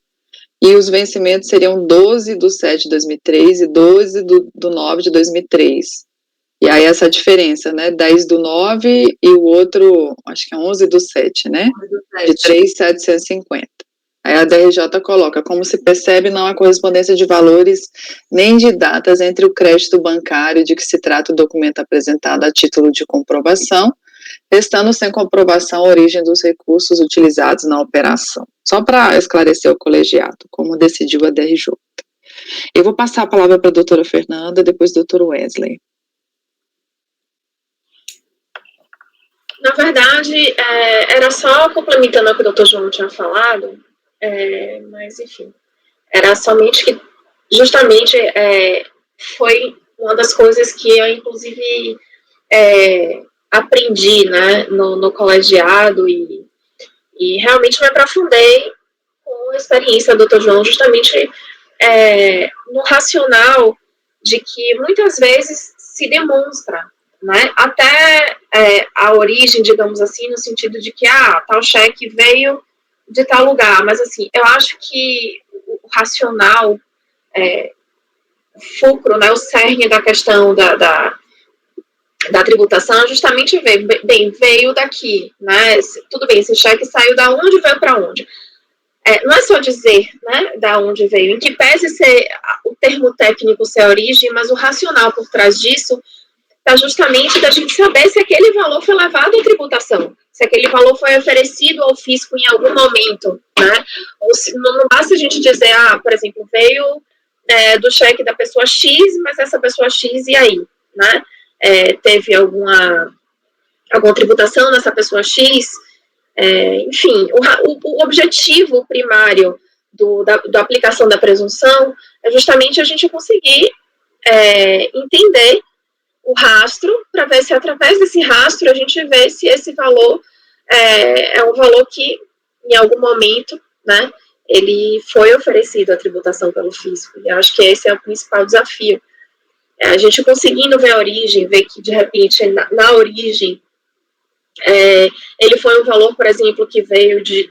e os vencimentos seriam 12/7/2003 e 12/9/2003. E aí essa diferença, né, 10/9 e o outro, acho que é 11/7, né, de 3.750. Aí a DRJ coloca, como se percebe, não há correspondência de valores nem de datas entre o crédito bancário de que se trata o documento apresentado a título de comprovação, restando sem comprovação a origem dos recursos utilizados na operação. Só para esclarecer o colegiado, como decidiu a DRJ. Eu vou passar a palavra para a doutora Fernanda, depois do doutor Wesley. Na verdade, era só complementando o que o doutor João tinha falado, mas, enfim, era somente que, justamente, foi uma das coisas que eu, inclusive, aprendi, né, no colegiado e realmente me aprofundei com a experiência do doutor João, justamente no racional de que muitas vezes se demonstra, né, até a origem, digamos assim, no sentido de que, tal cheque veio de tal lugar, mas, assim, eu acho que o racional, o fulcro, né, o cerne da questão da tributação justamente veio daqui, né, tudo bem, esse cheque saiu da onde, veio para onde? Não é só dizer, né, da onde veio, em que pese ser o termo técnico ser a origem, mas o racional por trás disso está justamente da gente saber se aquele valor foi levado à tributação, se aquele valor foi oferecido ao fisco em algum momento, né? Ou se, não basta a gente dizer, por exemplo, veio do cheque da pessoa X, mas essa pessoa X, e aí, né? Teve alguma tributação nessa pessoa X? Enfim, o objetivo primário da aplicação da presunção é justamente a gente conseguir entender o rastro, para ver se através desse rastro a gente vê se esse valor é um valor que, em algum momento, né, ele foi oferecido à tributação pelo fisco. E eu acho que esse é o principal desafio. A gente conseguindo ver a origem, ver que, de repente, na origem, ele foi um valor, por exemplo, que veio de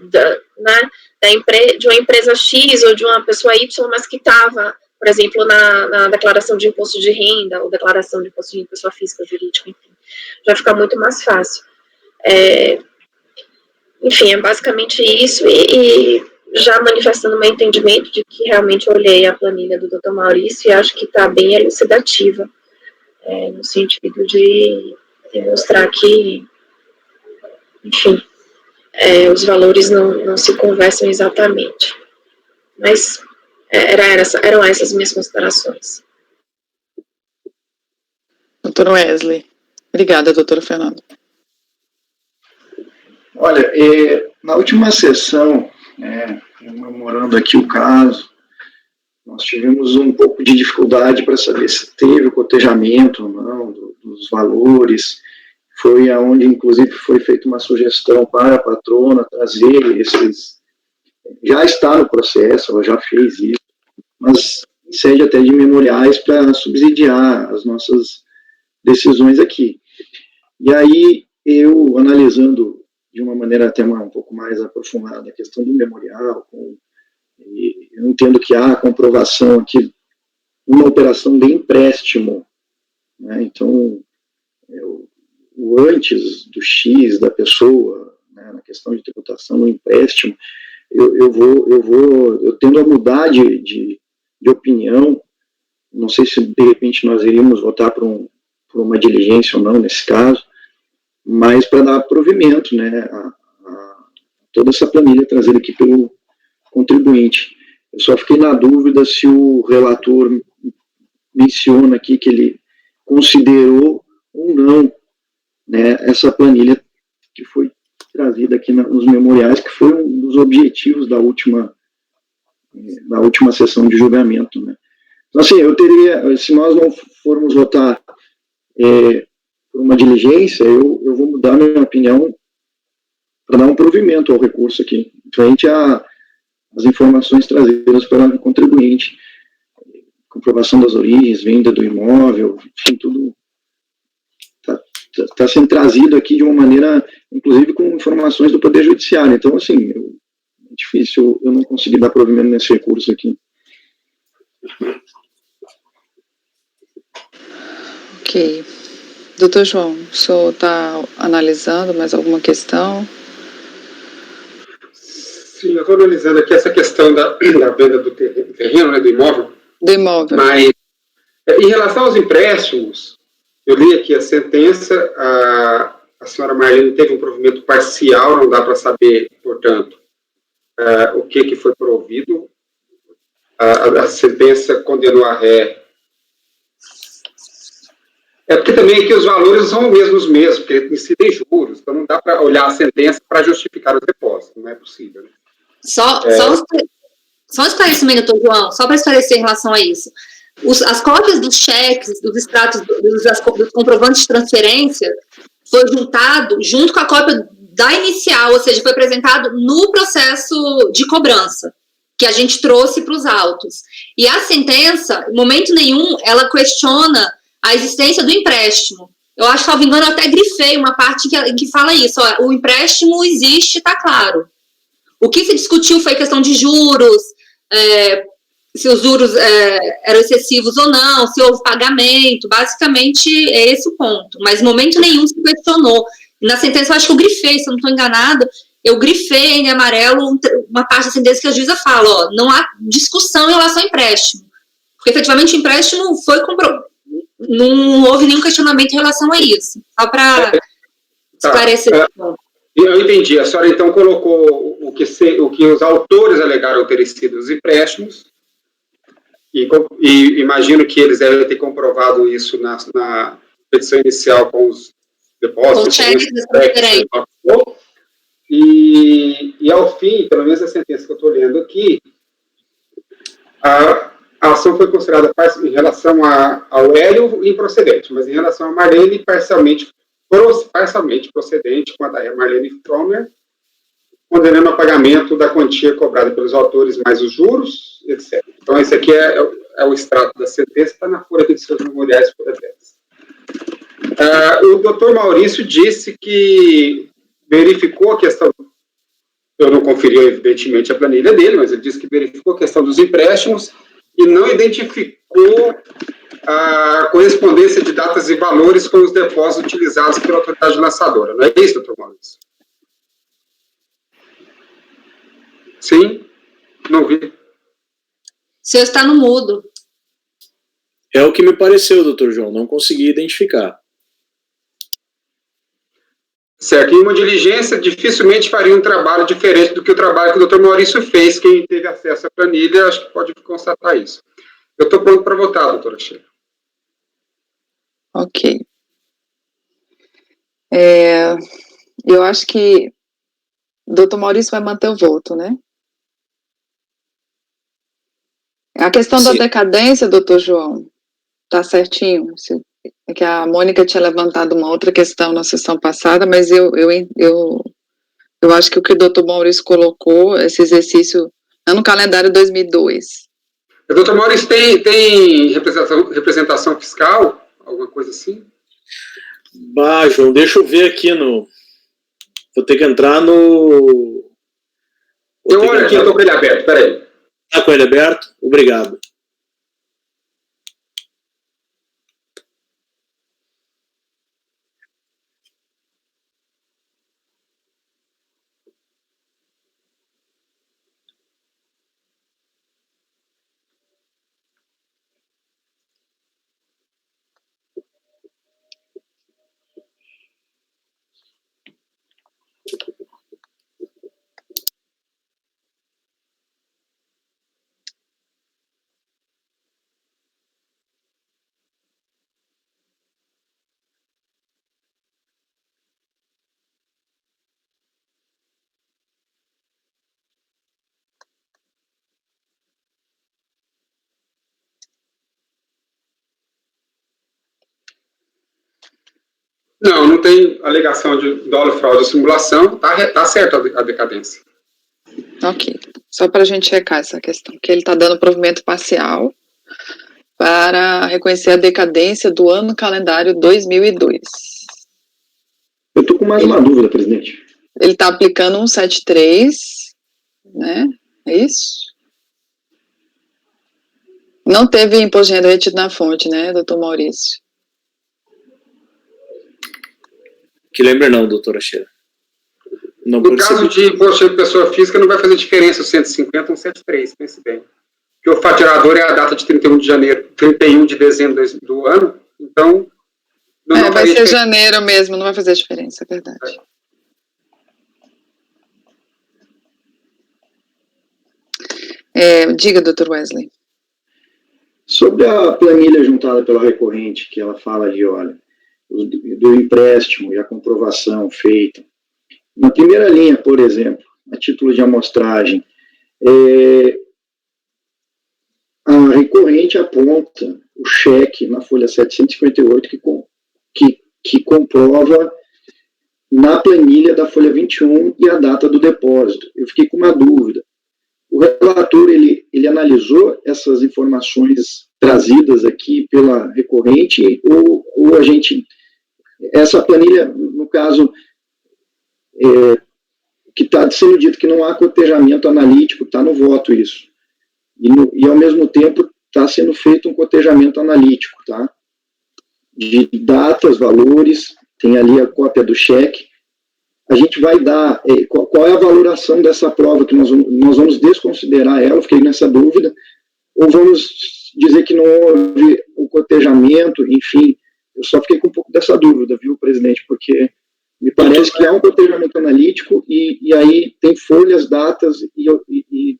uma empresa X ou de uma pessoa Y, mas que estava, por exemplo, na declaração de imposto de renda, ou declaração de imposto de pessoa física, jurídica, enfim, já fica muito mais fácil. Enfim, é basicamente isso, e já manifestando meu entendimento de que realmente eu olhei a planilha do Dr. Maurício e acho que está bem elucidativa, no sentido de demonstrar que, enfim, os valores não se conversam exatamente. Mas eram essas minhas considerações. Doutor Wesley. Obrigada, doutora Fernanda. Olha, na última sessão né, rememorando aqui o caso, nós tivemos um pouco de dificuldade para saber se teve o cotejamento ou não dos valores. Foi aonde, inclusive, foi feita uma sugestão para a patrona trazer esses... Já está no processo, ela já fez isso, mas sede até de memoriais para subsidiar as nossas decisões aqui. E aí, eu, analisando de uma maneira até um pouco mais aprofundada a questão do memorial, eu entendo que há comprovação aqui, uma operação de empréstimo, né? Então, o antes do X da pessoa, né, na questão de tributação, no empréstimo, eu tendo a mudar de opinião, não sei se de repente nós iríamos votar por uma diligência ou não nesse caso, mas para dar provimento, né, a toda essa planilha trazida aqui pelo contribuinte. Eu só fiquei na dúvida se o relator menciona aqui que ele considerou ou não, né, essa planilha que foi trazida aqui nos memoriais, que foi um dos objetivos da última sessão de julgamento, né. Então, assim, eu teria, se nós não formos votar por uma diligência, eu vou mudar minha opinião para dar um provimento ao recurso aqui, frente às informações trazidas pelo contribuinte, comprovação das origens, venda do imóvel, enfim, tudo está sendo trazido aqui de uma maneira, inclusive com informações do Poder Judiciário. Então, assim, é difícil eu não conseguir dar provimento nesse recurso aqui. Ok. Doutor João, o senhor está analisando mais alguma questão? Sim, eu estou analisando aqui essa questão da venda do terreno, né, do imóvel. Do imóvel. Mas, em relação aos empréstimos, eu li aqui a sentença, a senhora Marlene teve um provimento parcial, não dá para saber, portanto, o que foi provido. A sentença condenou a ré. É porque também aqui os valores são os mesmos, porque incidem juros, então não dá para olhar a sentença para justificar os depósitos, não é possível. Né? Só um esclarecimento, doutor João, só para esclarecer em relação a isso. As cópias dos cheques, dos extratos, dos comprovantes de transferência, foi juntado junto com a cópia da inicial, ou seja, foi apresentado no processo de cobrança, que a gente trouxe para os autos. E a sentença, em momento nenhum, ela questiona a existência do empréstimo. Eu acho, salvo engano, eu até grifei uma parte que fala isso. Ó, o empréstimo existe, está claro. O que se discutiu foi a questão de juros, se os juros eram excessivos ou não, se houve pagamento. Basicamente, é esse o ponto. Mas, em momento nenhum, se questionou. Na sentença, eu acho que eu grifei, se eu não estou enganada, eu grifei em amarelo uma parte da sentença que a juíza fala, ó, não há discussão em relação ao empréstimo. Porque, efetivamente, o empréstimo foi comprovado. Não houve nenhum questionamento em relação a isso. Só para esclarecer. Eu entendi. A senhora, então, colocou o que os autores alegaram ter sido os empréstimos, e imagino que eles devem ter comprovado isso na petição inicial com os depósitos. E, ao fim, pelo menos a sentença que eu estou lendo aqui, a ação foi considerada em relação ao Hélio improcedente, mas em relação a Marlene, parcialmente procedente quanto a Marlene Fromer, condenando ao pagamento da quantia cobrada pelos autores mais os juros, etc. Então, esse aqui é o extrato da sentença, está na folha de seus memoriais por 10. O doutor Maurício disse que verificou a questão, eu não conferi, evidentemente, a planilha dele, mas ele disse que verificou a questão dos empréstimos e não identificou a correspondência de datas e valores com os depósitos utilizados pela autoridade lançadora. Não é isso, doutor Maurício? Sim? Não vi. O senhor está no mudo. É o que me pareceu, doutor João, não consegui identificar. Certo, em uma diligência dificilmente faria um trabalho diferente do que o trabalho que o doutor Maurício fez. Quem teve acesso à planilha, acho que pode constatar isso. Eu estou pronto para votar, doutora Sheila. Ok. Eu acho que o doutor Maurício vai manter o voto, né? A questão da Sim. decadência, doutor João, tá certinho. É que a Mônica tinha levantado uma outra questão na sessão passada, mas eu acho que o que o doutor Maurício colocou, esse exercício, é no calendário 2002. O doutor Maurício tem representação fiscal? Alguma coisa assim? Bah, João, deixa eu ver aqui no... Vou ter que entrar no... Eu olho aqui, eu estou com ele aberto, peraí. Está com ele aberto? Obrigado. Não tem alegação de dolo, fraude ou simulação, tá certo a decadência. Ok, só para a gente checar essa questão, que ele está dando provimento parcial para reconhecer a decadência do ano calendário 2002. Eu estou com mais uma dúvida, presidente. Ele está aplicando 173, né? É isso? Não teve imposto de renda retido na fonte, né, doutor Maurício? Que lembra não, doutora Sheila. No caso de imposto de pessoa física, não vai fazer diferença o 150 ou 173, pense bem. Porque o faturador é a data de 31 de dezembro do ano, então... Não vai ser janeiro mesmo, não vai fazer diferença, é verdade. Diga, doutor Wesley. Sobre a planilha juntada pela recorrente, que ela fala de, olha, do empréstimo e a comprovação feita. Na primeira linha, por exemplo, a título de amostragem, a recorrente aponta o cheque na folha 758 que comprova na planilha da folha 21 e a data do depósito. Eu fiquei com uma dúvida. O relator, ele analisou essas informações trazidas aqui pela recorrente ou a gente... Essa planilha, no caso, que está sendo dito que não há cotejamento analítico, está no voto isso. E ao mesmo tempo, está sendo feito um cotejamento analítico, tá? De datas, valores, tem ali a cópia do cheque. A gente vai dar, qual é a valoração dessa prova, que nós vamos desconsiderar ela, fiquei nessa dúvida, ou vamos dizer que não houve o cotejamento, enfim, eu só fiquei com um pouco dessa dúvida, viu, presidente, porque me parece que há um cotejamento analítico e aí tem folhas, datas e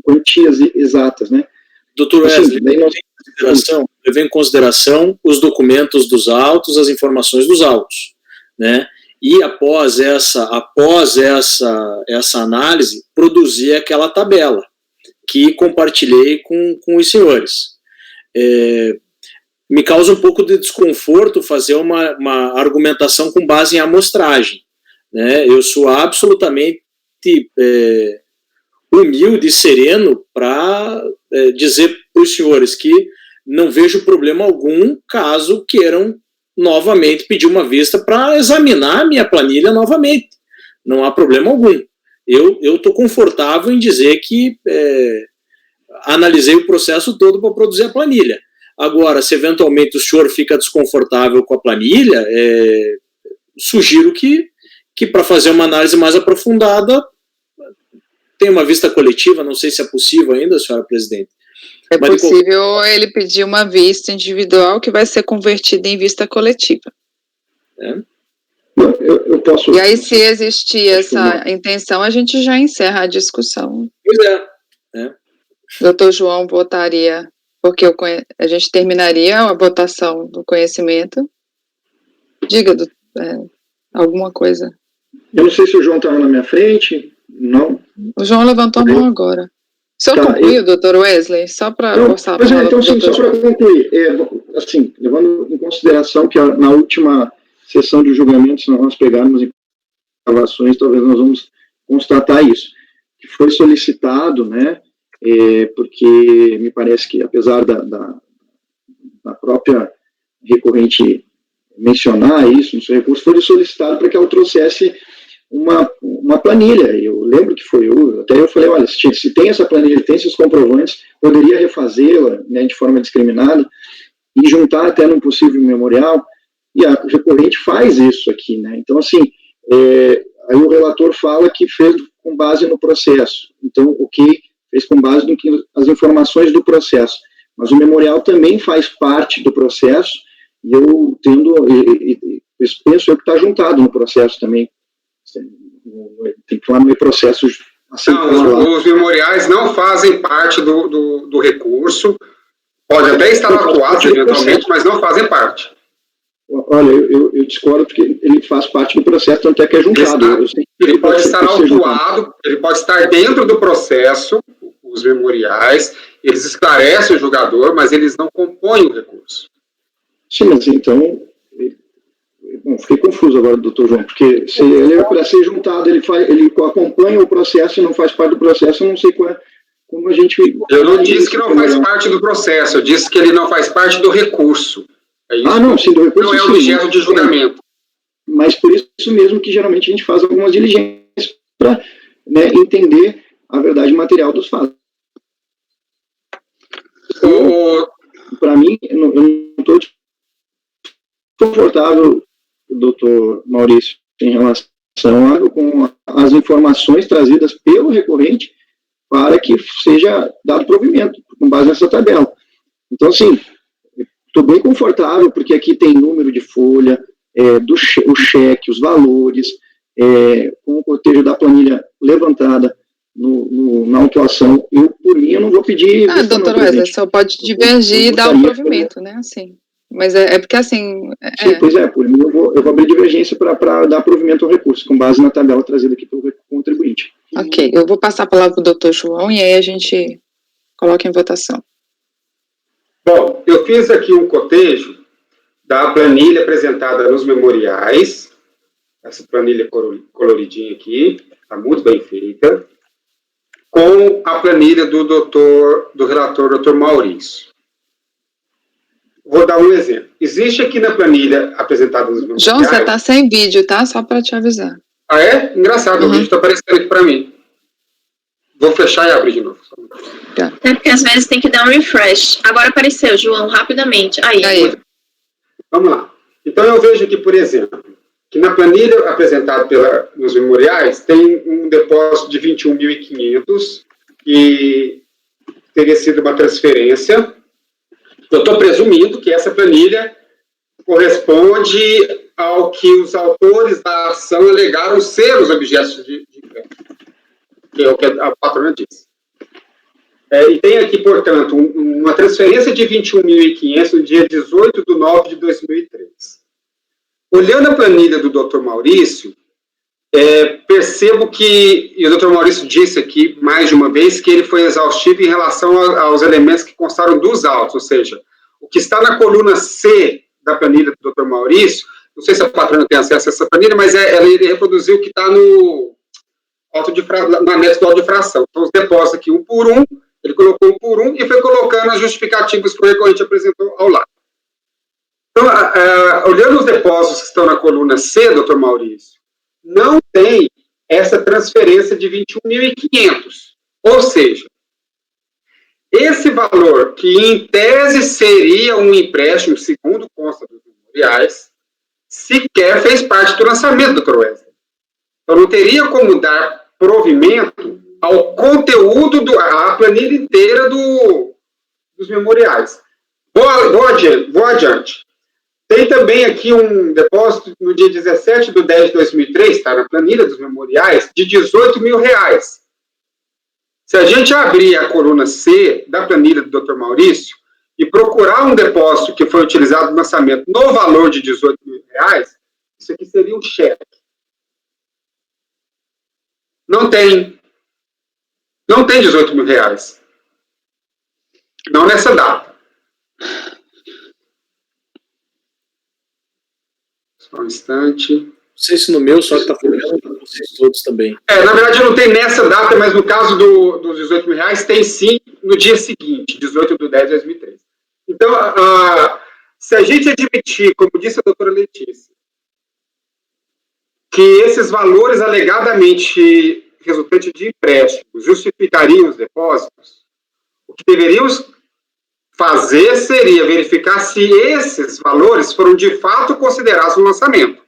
quantias exatas, né? Doutor Wesley, levei em consideração os documentos dos autos, as informações dos autos, né? E após essa análise, produzi aquela tabela que compartilhei com os senhores. Me causa um pouco de desconforto fazer uma argumentação com base em amostragem, né? Eu sou absolutamente humilde e sereno para dizer para os senhores que não vejo problema algum caso queiram novamente pedir uma vista para examinar a minha planilha novamente. Não há problema algum. Eu estou confortável em dizer que analisei o processo todo para produzir a planilha. Agora, se eventualmente o senhor fica desconfortável com a planilha, sugiro que para fazer uma análise mais aprofundada, tem uma vista coletiva, não sei se é possível ainda, senhora presidente. É possível ele pedir uma vista individual que vai ser convertida em vista coletiva. Eu posso... E aí, se existir essa intenção, a gente já encerra a discussão. Pois é. Doutor João votaria, porque a gente terminaria a votação do conhecimento. Diga, alguma coisa. Eu não sei se o João estava na minha frente, não. O João levantou a mão agora. O senhor concluiu, doutor Wesley? Só para forçar a palavra. Então, sim, só para concluir. Assim, levando em consideração que na última sessão de julgamento, se nós pegarmos em gravações, talvez nós vamos constatar isso, que foi solicitado, né, porque me parece que, apesar da própria recorrente mencionar isso no seu recurso, foi solicitado para que ela trouxesse uma planilha. Eu lembro que até eu falei, olha, se tem essa planilha, tem esses comprovantes, poderia refazê-la, né, de forma discriminada e juntar até num possível memorial, e a recorrente faz isso aqui, né? Então, assim, aí o relator fala que fez com base no processo. Então, fez com base nas informações do processo. Mas o memorial também faz parte do processo, e eu penso que está juntado no processo também. Tem que falar no meu processo. Não, os memoriais não fazem parte do recurso, pode até estar atuados eventualmente, mas não fazem parte. Olha, eu discordo porque ele faz parte do processo, tanto é que é juntado. Ele pode estar autuado, ele pode estar dentro do processo, os memoriais, eles esclarecem o julgador, mas eles não compõem o recurso. Sim, mas então... Bom, fiquei confuso agora, doutor João, porque se ele é para ser juntado, ele acompanha o processo e não faz parte do processo, eu não sei como a gente... Eu não disse que não faz parte do processo, eu disse que ele não faz parte do recurso. É isso? Não, sim, do recurso. Não é objeto de julgamento. Mas por isso mesmo que geralmente a gente faz algumas diligências para, né, entender a verdade material dos fatos. Para mim, eu não estou confortável, doutor Maurício, em relação com as informações trazidas pelo recorrente para que seja dado provimento, com base nessa tabela. Então, assim, estou bem confortável, porque aqui tem número de folha, o cheque, os valores, com o cotejo da planilha levantada na autuação. Por mim, eu não vou pedir... doutor Wesley, só pode divergir e dar o provimento, né, assim... Mas é porque assim... Sim, pois por mim eu vou abrir divergência para dar provimento ao recurso, com base na tabela trazida aqui pelo contribuinte. Ok, eu vou passar a palavra para o doutor João e aí a gente coloca em votação. Bom, eu fiz aqui um cotejo da planilha apresentada nos memoriais, essa planilha coloridinha aqui, está muito bem feita, com a planilha do relator, doutor Maurício. Vou dar um exemplo. Existe aqui na planilha apresentada nos memoriais... João, você está sem vídeo, tá? Só para te avisar. Ah, é? Engraçado, o vídeo está aparecendo aqui para mim. Vou fechar e abrir de novo. Tá. É porque às vezes tem que dar um refresh. Agora apareceu, João, rapidamente. Aí. Vamos lá. Então eu vejo aqui, por exemplo, que na planilha apresentada nos memoriais tem um depósito de 21.500 que teria sido uma transferência. Eu estou presumindo que essa planilha corresponde ao que os autores da ação alegaram ser os objetos de crédito, que é o que a patrona disse. E tem aqui, portanto, uma transferência de 21.500 no dia 18/9/2003. Olhando a planilha do Dr. Maurício, percebo que, e o Dr. Maurício disse aqui mais de uma vez, que ele foi exaustivo em relação aos elementos que constaram dos autos, ou seja, o que está na coluna C da planilha do Dr. Maurício, não sei se a patrona tem acesso a essa planilha, mas ele reproduziu o que está no anexo do auto de fração. Então, os depósitos aqui, um por um, ele colocou um por um e foi colocando as justificativas que o recorrente apresentou ao lado. Então, olhando os depósitos que estão na coluna C, Dr. Maurício, não tem essa transferência de 21.500. Ou seja, esse valor, que em tese seria um empréstimo, segundo consta dos memoriais, sequer fez parte do lançamento, Dr. Wesley. Então, não teria como dar provimento ao conteúdo à planilha inteira dos memoriais. Vou adiante. Tem também aqui um depósito no dia 17/10/2003, está na planilha dos memoriais, de R$18.000. Se a gente abrir a coluna C da planilha do Dr. Maurício e procurar um depósito que foi utilizado no lançamento no valor de R$18.000, isso aqui seria um cheque. Não tem. Não tem R$18 mil. Não nessa data. Só um instante. Não sei se no meu só está falando para vocês todos também. Na verdade, não tem nessa data, mas no caso dos R$18 mil, tem sim no dia seguinte, 18/10/2003. Então, se a gente admitir, como disse a doutora Letícia, que esses valores alegadamente resultantes de empréstimos justificariam os depósitos, o que deveríamos fazer seria verificar se esses valores foram de fato considerados no lançamento.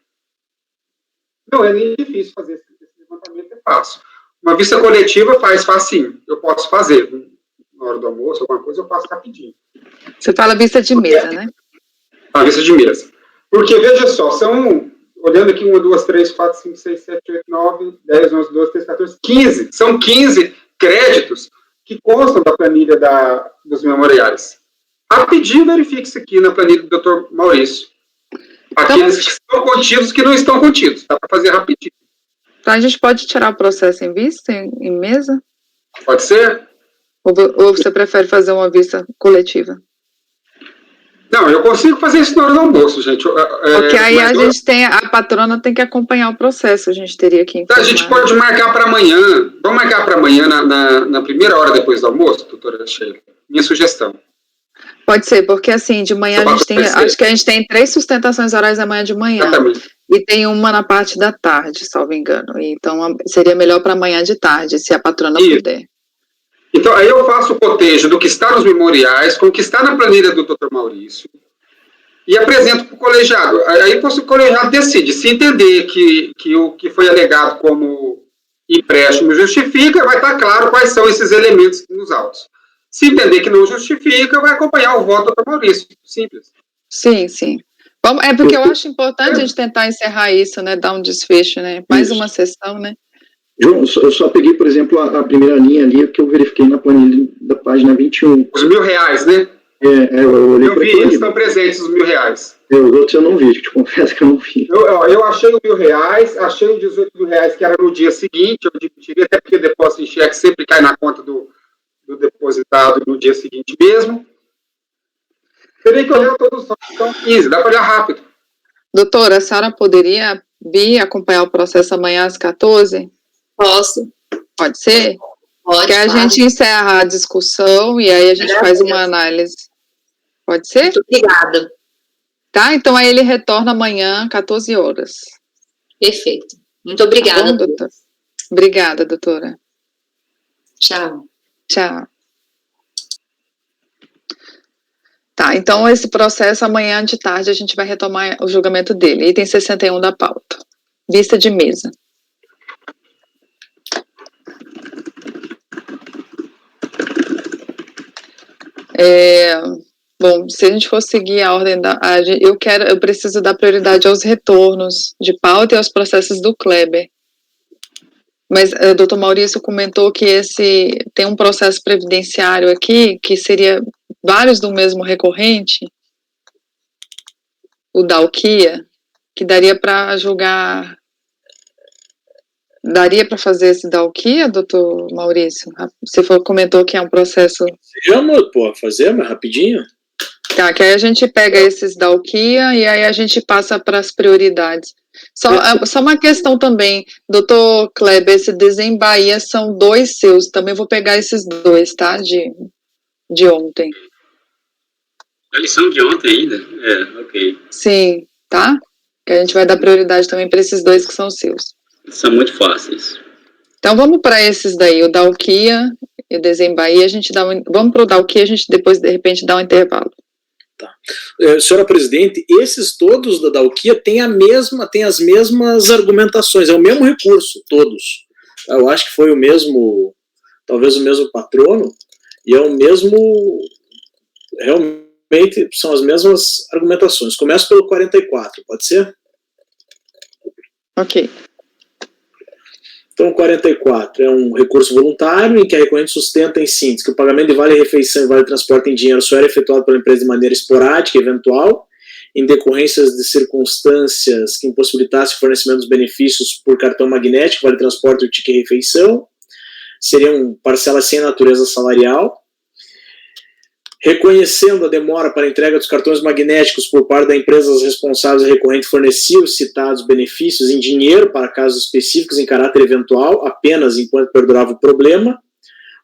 Não é nem difícil fazer esse levantamento, é fácil. Uma vista coletiva faz facinho. Eu posso fazer. Na hora do almoço, alguma coisa, eu faço rapidinho. Você fala vista de mesa, né? A vista de mesa. Porque, veja só, são, olhando aqui, 1, 2, 3, 4, 5, 6, 7, 8, 9, 10, 11, 12, 13, 14, 15. São 15 créditos que constam da planilha dos memoriais. Rapidinho verifique isso aqui na planilha do Dr. Maurício. Aqueles que estão contidos, que não estão contidos. Dá para fazer rapidinho. Então a gente pode tirar o processo em vista, em mesa? Pode ser? Ou você prefere fazer uma vista coletiva? Não, eu consigo fazer isso na hora do almoço, gente. Porque aí a patrona tem que acompanhar o processo, a gente teria que informar. A gente pode marcar para amanhã. Vamos marcar para amanhã, na primeira hora depois do almoço, doutora Sheila? Minha sugestão. Pode ser, porque assim, de manhã acho que a gente tem 3 sustentações orais amanhã de manhã. Exatamente. E tem uma na parte da tarde, salvo engano. Então, seria melhor para amanhã de tarde, se a patrona puder. Então, aí eu faço o cotejo do que está nos memoriais, com o que está na planilha do Dr. Maurício, e apresento para o colegiado. Aí o colegiado decide. Se entender que o que foi alegado como empréstimo justifica, vai estar claro quais são esses elementos nos autos. Se entender que não justifica, vai acompanhar o voto do Dr. Maurício. Simples. Sim, sim. É porque eu acho importante a gente tentar encerrar isso, né? Dar um desfecho, né? Mais uma sessão, né? João, eu só peguei, por exemplo, a primeira linha ali que eu verifiquei na planilha da página 21. Os R$1.000, né? Eu vi, eles estão presentes, os R$1.000. Os outros eu não vi, te confesso que eu não vi. Eu achei os R$1.000, achei os R$18 mil que era no dia seguinte, eu admitiria, até porque o depósito em cheque sempre cai na conta do depositado no dia seguinte mesmo. Teria que olhar todos os autos, então 15, dá para olhar rápido. Doutora, a senhora poderia vir acompanhar o processo amanhã às 14? Posso. Pode ser? Pode. Que a gente encerra a discussão e aí a gente faz uma análise. Pode ser? Muito obrigada. Tá, então aí ele retorna amanhã, 14 horas. Perfeito. Muito obrigada. Tá bom, doutora? Obrigada, doutora. Tchau. Tchau. Tá, então esse processo amanhã de tarde a gente vai retomar o julgamento dele. Item 61 da pauta. Vista de mesa. Bom, se a gente for seguir a ordem eu preciso dar prioridade aos retornos de pauta e aos processos do Kleber. Mas o doutor Maurício comentou que tem um processo previdenciário aqui, que seria vários do mesmo recorrente, o da Alquia, que daria para julgar. Daria para fazer esse da Alquia, doutor Maurício? Você comentou que é um processo. Fazemos rapidinho. Tá, que aí a gente pega esses da Alquia e aí a gente passa para as prioridades. Só uma questão também, doutor Kleber, esse Desenho Bahia são 2 seus, também vou pegar esses 2, tá, de ontem. A lição de ontem ainda? Ok. Sim, tá? Que a gente vai dar prioridade também para esses 2 que são seus. São muito fáceis. Então vamos para esses daí, o da Alquia e o Desenho Bahia, vamos para o da Alquia, a gente depois de repente dá um intervalo. Tá. Senhora presidente, esses todos da Alquia têm as mesmas argumentações, é o mesmo recurso, todos. Eu acho que foi talvez o mesmo patrono, e é o mesmo, realmente são as mesmas argumentações. Começo pelo 44, pode ser? Ok. Então, 44 é um recurso voluntário em que a recorrente sustenta, em síntese, que o pagamento de vale-refeição e vale-transporte em dinheiro só era efetuado pela empresa de maneira esporádica e eventual, em decorrências de circunstâncias que impossibilitassem o fornecimento dos benefícios por cartão magnético, vale-transporte ou ticket-refeição. seriam parcelas sem natureza salarial. Reconhecendo a demora para a entrega dos cartões magnéticos por parte das empresas responsáveis, a recorrente fornecia os citados benefícios em dinheiro para casos específicos em caráter eventual, apenas enquanto perdurava o problema.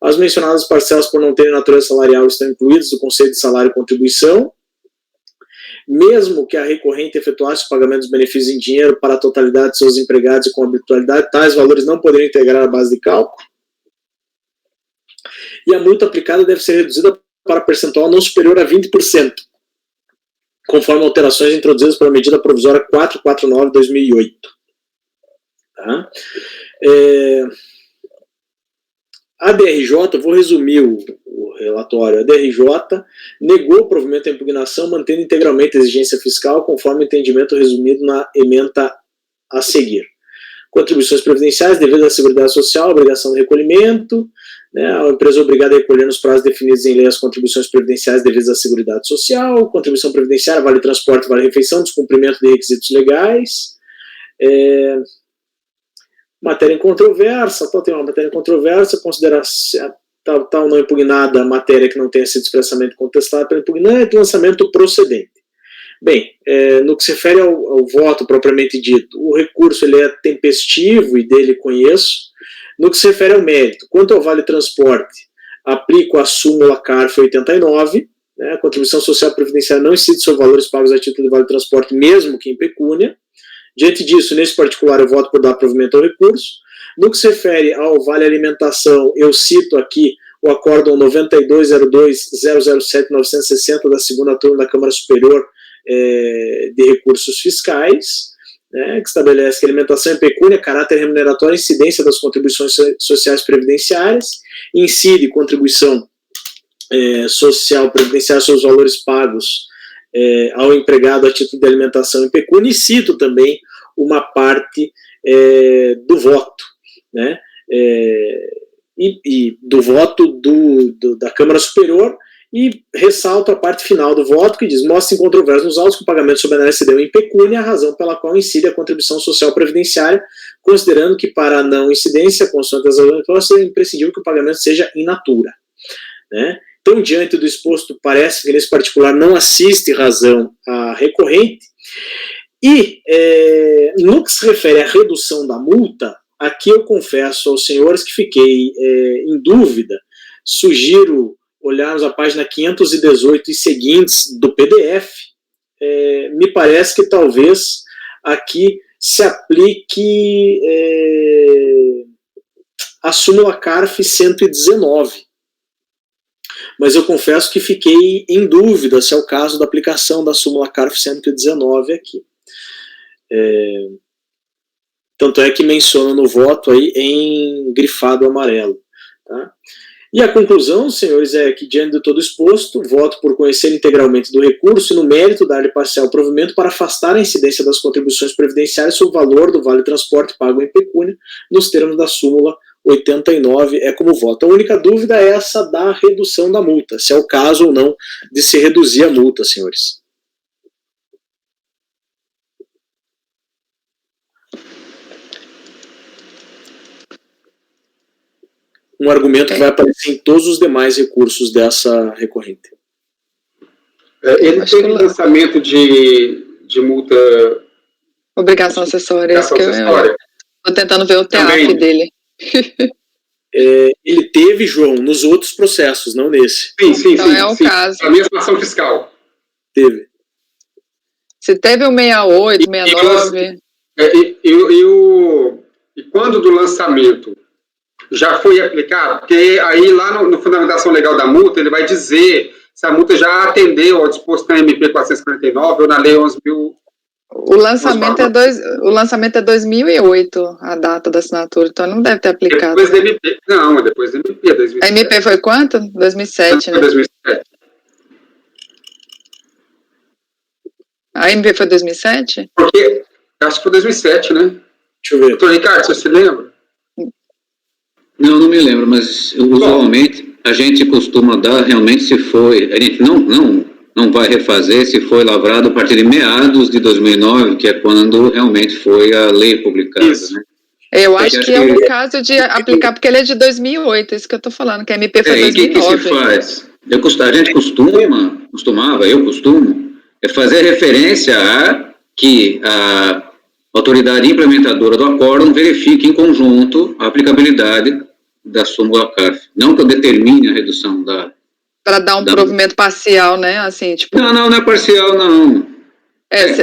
As mencionadas parcelas, por não terem natureza salarial, estão incluídas no conceito de salário e contribuição. Mesmo que a recorrente efetuasse o pagamento dos benefícios em dinheiro para a totalidade de seus empregados e com habitualidade, tais valores não poderiam integrar a base de cálculo. E a multa aplicada deve ser reduzida para percentual não superior a 20%, conforme alterações introduzidas pela medida provisória 449/2008. Tá? A DRJ, vou resumir o relatório, a DRJ negou o provimento da impugnação, mantendo integralmente a exigência fiscal, conforme o entendimento resumido na ementa a seguir. Contribuições previdenciais, dever da Seguridade Social, obrigação de recolhimento, né, a empresa é obrigada a recolher nos prazos definidos em lei as contribuições previdenciais devidas à Seguridade Social, contribuição previdenciária, vale transporte, vale refeição, descumprimento de requisitos legais, matéria em controvérsia, tem uma matéria em controvérsia, considerar tal não impugnada a matéria que não tenha sido expressamente contestada pelo impugnante, lançamento procedente. Bem, no que se refere ao voto propriamente dito, o recurso ele é tempestivo e dele conheço. No que se refere ao mérito, quanto ao vale transporte, aplico a súmula CARF 89, né, a contribuição social previdenciária não incide sobre valores pagos a título de vale transporte, mesmo que em pecúnia. Diante disso, nesse particular, eu voto por dar provimento ao recurso. No que se refere ao vale alimentação, eu cito aqui o acórdão 9202-007-960 da segunda turma da Câmara Superior de Recursos Fiscais, né, que estabelece que a alimentação em pecúnia, caráter remuneratório, incidência das contribuições sociais previdenciárias, incide contribuição social previdenciária sobre os valores pagos ao empregado a título de alimentação em pecúnia, e cito também uma parte do voto, né, e do voto da Câmara Superior, e ressalto a parte final do voto, que diz: mostra em controvérsia nos autos que o pagamento sobre a NSD deu em pecúnia, a razão pela qual incide a contribuição social previdenciária, considerando que para a não incidência, consoante as aulas, é imprescindível que o pagamento seja in natura. Né? Então, diante do exposto, parece que nesse particular não assiste razão à recorrente. E, no que se refere à redução da multa, aqui eu confesso aos senhores que fiquei em dúvida, sugiro olharmos a página 518 e seguintes do PDF, me parece que talvez aqui se aplique a súmula CARF 119. Mas eu confesso que fiquei em dúvida se é o caso da aplicação da súmula CARF 119 aqui. Tanto é que menciona no voto aí em grifado amarelo. Tá? E a conclusão, senhores, é que, diante de todo exposto, voto por conhecer integralmente do recurso e, no mérito, dar-lhe parcial provimento para afastar a incidência das contribuições previdenciárias sobre o valor do vale transporte pago em pecúnia, nos termos da súmula 89, como voto. A única dúvida é essa da redução da multa, se é o caso ou não de se reduzir a multa, senhores. Um argumento que vai aparecer em todos os demais recursos dessa recorrente. Ele tem lançamento de multa... Obrigação acessória. Estou tentando ver o TEAF dele. Ele teve, João, nos outros processos, não nesse. Sim, então é o caso. A mesma ação fiscal. Teve. Se teve o 68, 69... E quando do lançamento já foi aplicado? Porque aí lá no Fundamentação Legal da Multa, ele vai dizer se a multa já atendeu ao disposto na MP 449 ou na Lei 11.000. O lançamento é 2008, a data da assinatura, então não deve ter aplicado. Depois da MP. Não, é depois da MP. 2007. A MP foi quanto? 2007, né? 2007. A MP foi 2007? Porque, acho que foi 2007, né? Deixa eu ver. Doutor Ricardo, você se lembra? Não me lembro, mas usualmente a gente costuma dar realmente se foi, a gente não vai refazer se foi lavrado a partir de meados de 2009, que é quando realmente foi a lei publicada. Isso. Né? Eu acho que é o caso de aplicar, porque ele é de 2008, isso que eu estou falando, que a MP foi 2009. O que se faz? A gente eu costumo, fazer referência a que a autoridade implementadora do acórdão verifique em conjunto a aplicabilidade da súmula CARF, não que eu determine a redução da... Para dar um provimento parcial, né? Assim, tipo... Não é parcial, não.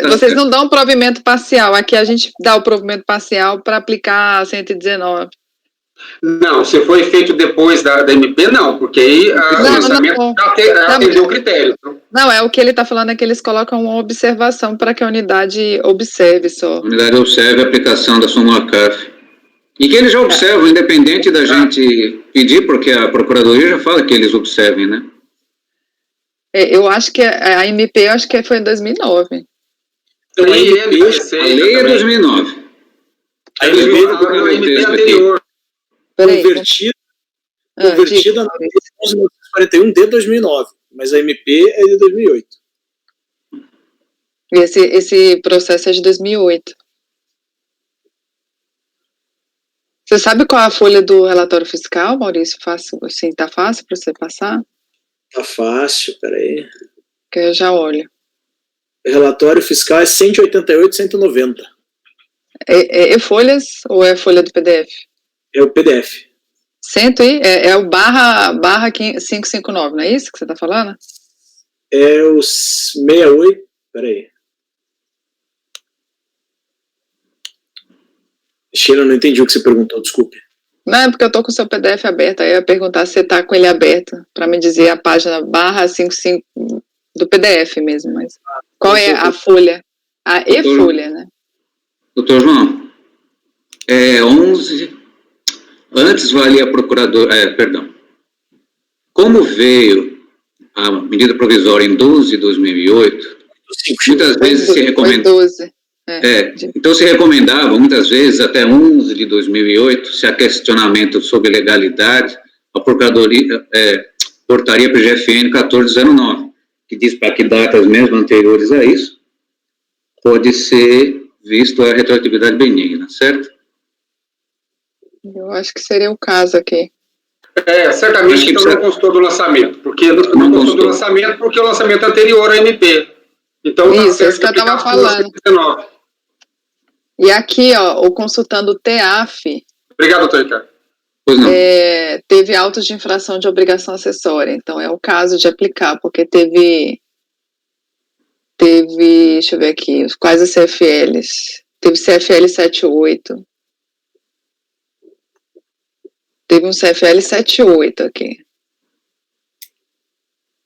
Vocês não dão provimento parcial, aqui a gente dá o provimento parcial para aplicar a 119. Não, se foi feito depois da MP, não, porque aí o lançamento atendeu o critério. Não, o que ele está falando é que eles colocam uma observação para que a unidade observe só. A unidade observe a aplicação da súmula CARF. E que eles já observam, independente da gente pedir, porque a Procuradoria já fala que eles observem, né? Eu acho que a MP, eu acho que foi em 2009. A lei é 2009. A MP anterior. Convertida na lei 11.941 de 2009, mas a MP é de 2008. E esse processo é de 2008. Você sabe qual é a folha do relatório fiscal, Maurício? Fácil, assim, tá fácil para você passar? Tá fácil, peraí. Que eu já olho. O relatório fiscal é 188, 190. É folhas ou é folha do PDF? É o PDF. É o barra 559, não é isso que você está falando? É o 68, peraí. Sheila, não entendi o que você perguntou, desculpe. Não, é porque eu estou com o seu PDF aberto, aí eu ia perguntar se você está com ele aberto, para me dizer a página barra 55 do PDF mesmo, mas qual é a folha? A e-folha, né? Doutor João, 11... Antes valia a procuradora... perdão. Como veio a medida provisória em 12 de 2008, muitas vezes se recomendava... 12. Então se recomendava, muitas vezes, até 11 de 2008, se há questionamento sobre legalidade, a Procuradoria, portaria PGFN 1409, que diz para que datas mesmo anteriores a isso, pode ser visto a retroatividade benigna, certo? Eu acho que seria o caso aqui. Certamente então não constou do lançamento, porque não constou do lançamento porque o lançamento é anterior ao MP. Então, isso que eu estava falando. 19. E aqui, o consultando o TEAF. Obrigado, doutor Ricardo. Teve autos de infração de obrigação acessória. Então, é o caso de aplicar, porque teve, deixa eu ver aqui, quais os CFLs? Teve CFL 78. Teve um CFL 78 aqui,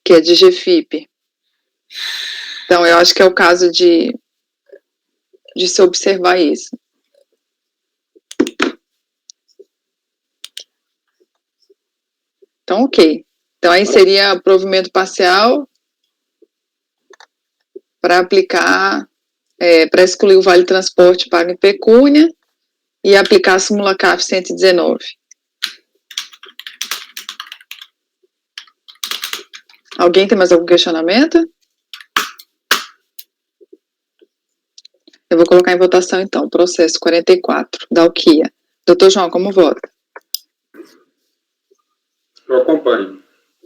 que é de GFIP. Então, eu acho que é o caso de se observar isso. Então, ok. Então, aí seria provimento parcial para aplicar, para excluir o Vale Transporte pago em pecúnia e aplicar a súmula CAF 119. Alguém tem mais algum questionamento? Eu vou colocar em votação, então, processo 44, da UQIA. Doutor João, como vota? Eu acompanho.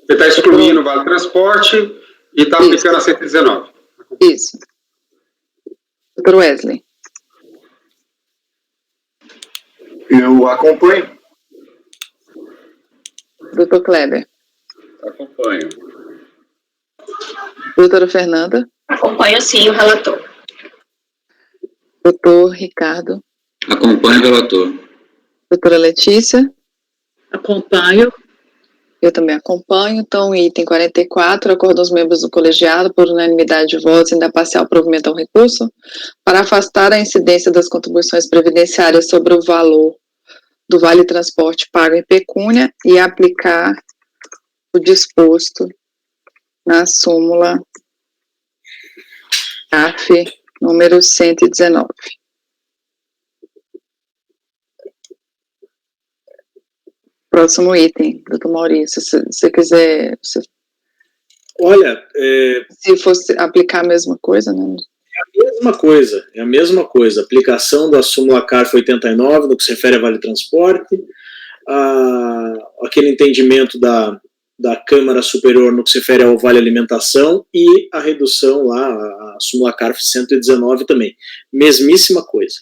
Ele está excluindo o Vale Transporte e está aplicando a 119. Isso. Doutor Wesley? Eu acompanho. Doutor Kleber? Acompanho. Doutora Fernanda? Acompanho sim o relator. Doutor Ricardo? Acompanho o relator. Doutora Letícia? Acompanho. Eu também acompanho. Então, item 44, acordo dos membros do colegiado por unanimidade de votos, ainda parcial provimento ao recurso, para afastar a incidência das contribuições previdenciárias sobre o valor do Vale Transporte pago em pecúnia e aplicar o disposto na súmula CAF número 119. Próximo item, doutor Maurício, se você quiser... Olha... Se fosse aplicar a mesma coisa, né? É a mesma coisa. Aplicação da súmula CARF 89, no que se refere a Vale Transporte, aquele entendimento da Câmara Superior no que se refere ao Vale Alimentação e a redução lá, a súmula CARF 119 também. Mesmíssima coisa.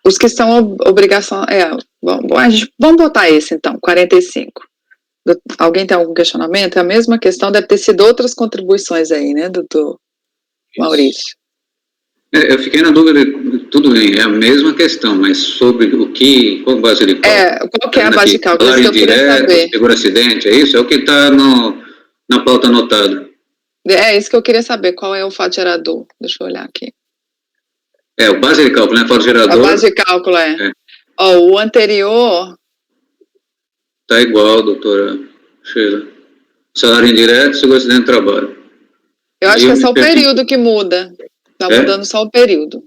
Os que são obrigação... vamos botar esse, então, 45. Alguém tem algum questionamento? É a mesma questão, deve ter sido outras contribuições aí, né, doutor Maurício? Eu fiquei na dúvida, tudo bem, é a mesma questão, mas sobre qual base de cálculo? Qual que é a base de cálculo? Isso que eu queria saber. Seguro acidente, é isso? É o que está na pauta anotada. É isso que eu queria saber, qual é o fato gerador? Deixa eu olhar aqui. O base de cálculo, né? Fato gerador. A base de cálculo o anterior... Está igual, doutora Sheila. Salário indireto, seguro acidente de trabalho. Eu acho que é só o período que muda. Está mudando só o período.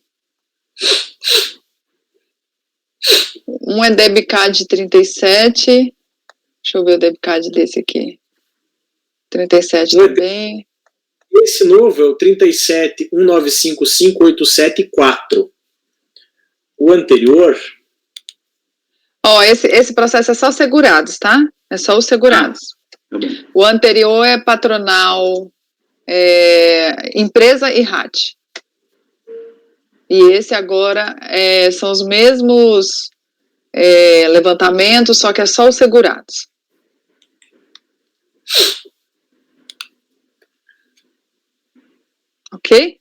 Um é debicad 37. Deixa eu ver o debicad desse aqui. 37 também. Esse novo é o 37.195.587.4. O anterior... esse processo é só segurados, tá? É só os segurados. O anterior é patronal, empresa e RAT. E esse agora são os mesmos levantamentos, só que é só os segurados. Ok?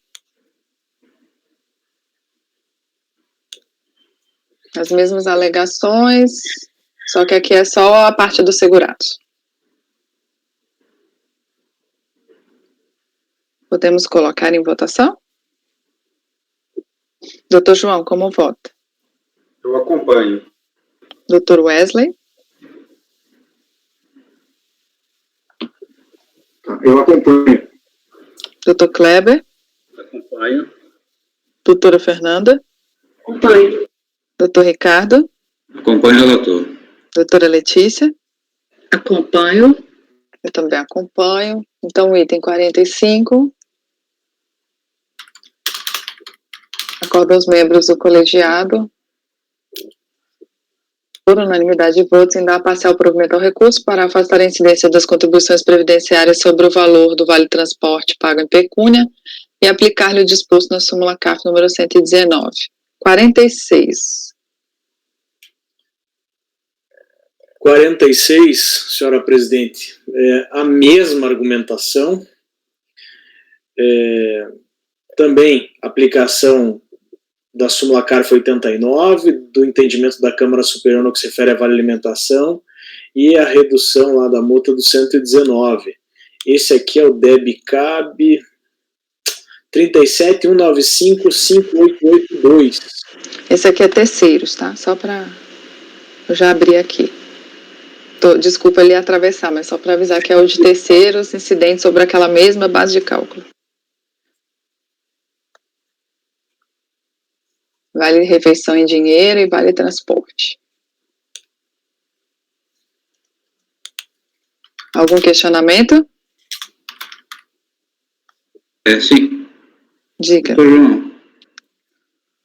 As mesmas alegações, só que aqui é só a parte dos segurados. Podemos colocar em votação? Doutor João, como vota? Eu acompanho. Doutor Wesley? Eu acompanho. Doutor Kleber? Acompanho. Doutora Fernanda? Acompanho. Doutor Ricardo? Acompanho, relator. Doutora Letícia? Acompanho. Eu também acompanho. Então, item 45. Acordo aos membros do colegiado, por unanimidade de votos, em dar parcial provimento ao recurso para afastar a incidência das contribuições previdenciárias sobre o valor do Vale Transporte pago em pecúnia e aplicar-lhe o disposto na súmula CARF número 119. 46. 46, senhora presidente, a mesma argumentação, também aplicação da súmula CARF 89, do entendimento da Câmara Superior no que se refere a Vale Alimentação e a redução lá da multa do 119. Esse aqui é o DEBCAB 37.195.588.2. Esse aqui é terceiros, tá? Só para... Eu já abri aqui. Desculpa ele atravessar, mas só para avisar que é o de terceiros incidentes sobre aquela mesma base de cálculo. Vale refeição em dinheiro e vale transporte. Algum questionamento? Sim. Diga. Doutor João,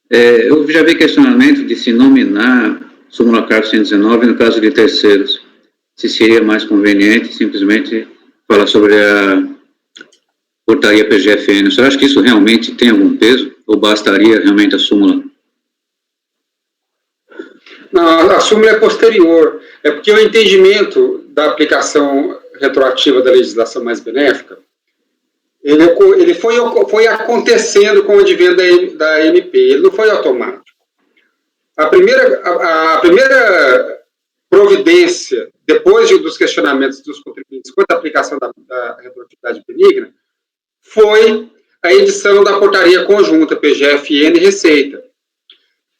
eu já vi questionamento de se nominar súmula CARF 119 no caso de terceiros. Se seria mais conveniente simplesmente falar sobre a portaria PGFN. Você acha que isso realmente tem algum peso? Ou bastaria realmente a súmula? Não, a súmula é posterior. É porque o entendimento da aplicação retroativa da legislação mais benéfica, ele foi acontecendo com o advento da MP, ele não foi automático. A primeira providência, depois dos questionamentos dos contribuintes quanto à aplicação da retroatividade benigna, foi a edição da portaria conjunta PGFN e Receita.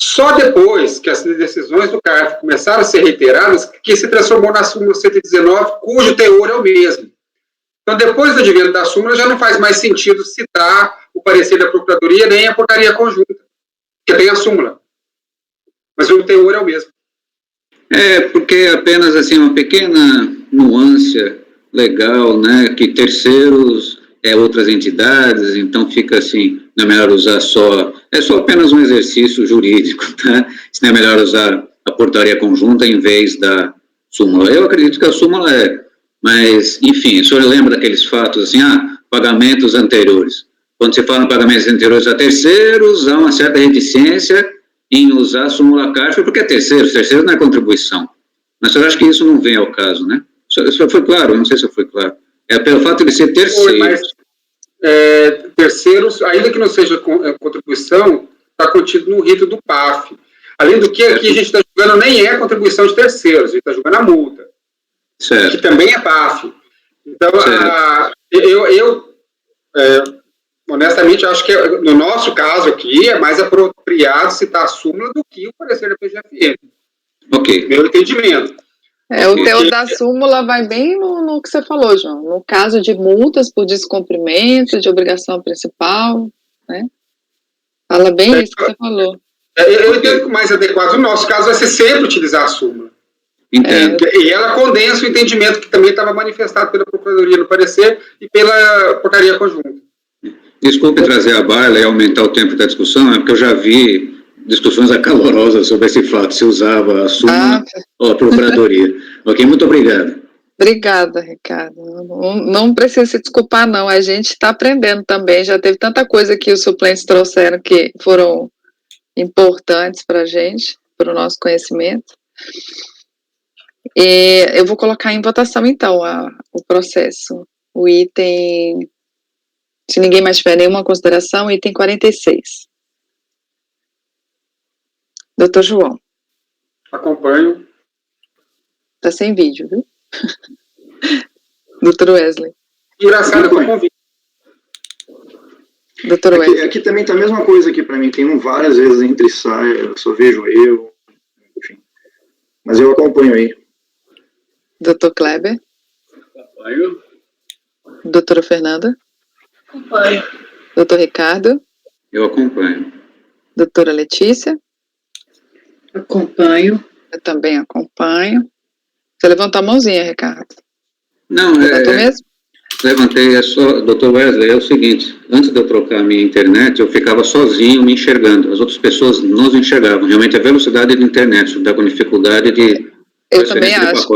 Só depois que as decisões do CARF começaram a ser reiteradas, que se transformou na súmula 119, cujo teor é o mesmo. Então, depois do advento da súmula, já não faz mais sentido citar o parecer da Procuradoria nem a portaria conjunta, que tem a súmula. Mas o teor é o mesmo. Porque apenas assim uma pequena nuance legal, né, que terceiros outras entidades, então fica assim, não é melhor usar só apenas um exercício jurídico, tá? Se não é melhor usar a portaria conjunta em vez da súmula. Eu acredito que a súmula mas, enfim, o senhor lembra daqueles fatos, assim, pagamentos anteriores. Quando se fala em pagamentos anteriores a terceiros, há uma certa reticência em usar a súmula CARF, porque é terceiros não é contribuição. Mas eu acho que isso não vem ao caso, né? Isso foi claro? Não sei se foi claro. É pelo fato de ser terceiros. Mas, terceiros, ainda que não seja contribuição, está contido no rito do PAF. Além do que, aqui a gente está julgando nem é contribuição de terceiros, a gente está julgando a multa. Certo. Que também é PAF. Então, honestamente, acho que no nosso caso aqui é mais apropriado citar a súmula do que o parecer da PGFN. Ok. Meu entendimento. O teor da súmula vai bem no que você falou, João. No caso de multas por descumprimento de obrigação principal, né? Fala bem isso que você falou. Eu entendo que o mais adequado no nosso caso vai ser sempre utilizar a súmula. Entendo. E ela condensa o entendimento que também estava manifestado pela Procuradoria no parecer e pela portaria conjunta. Desculpe trazer a baila e aumentar o tempo da discussão, porque eu já vi discussões acalorosas sobre esse fato, se usava a súmula ou a Procuradoria. Ok, muito obrigado. Obrigada, Ricardo. Não precisa se desculpar, não. A gente está aprendendo também. Já teve tanta coisa que os suplentes trouxeram que foram importantes para a gente, para o nosso conhecimento. E eu vou colocar em votação, então, o processo. O item, se ninguém mais tiver nenhuma consideração, item 46. Doutor João. Acompanho. Está sem vídeo, viu? Doutor Wesley. Engraçado com o convite. Doutor Wesley. Aqui também tá a mesma coisa aqui para mim. Tem várias vezes entre e sai, eu só vejo enfim. Mas eu acompanho aí. Doutor Kleber. Acompanho. Doutora Fernanda. Acompanho. Doutor Ricardo. Eu acompanho. Doutora Letícia. Acompanho. Eu também acompanho. Você levantou a mãozinha, Ricardo. Não, levantou mesmo? Levantei, doutor Wesley, é o seguinte, antes de eu trocar a minha internet, eu ficava sozinho me enxergando, as outras pessoas não nos enxergavam, realmente a velocidade da internet, está com dificuldade de... Eu também acho,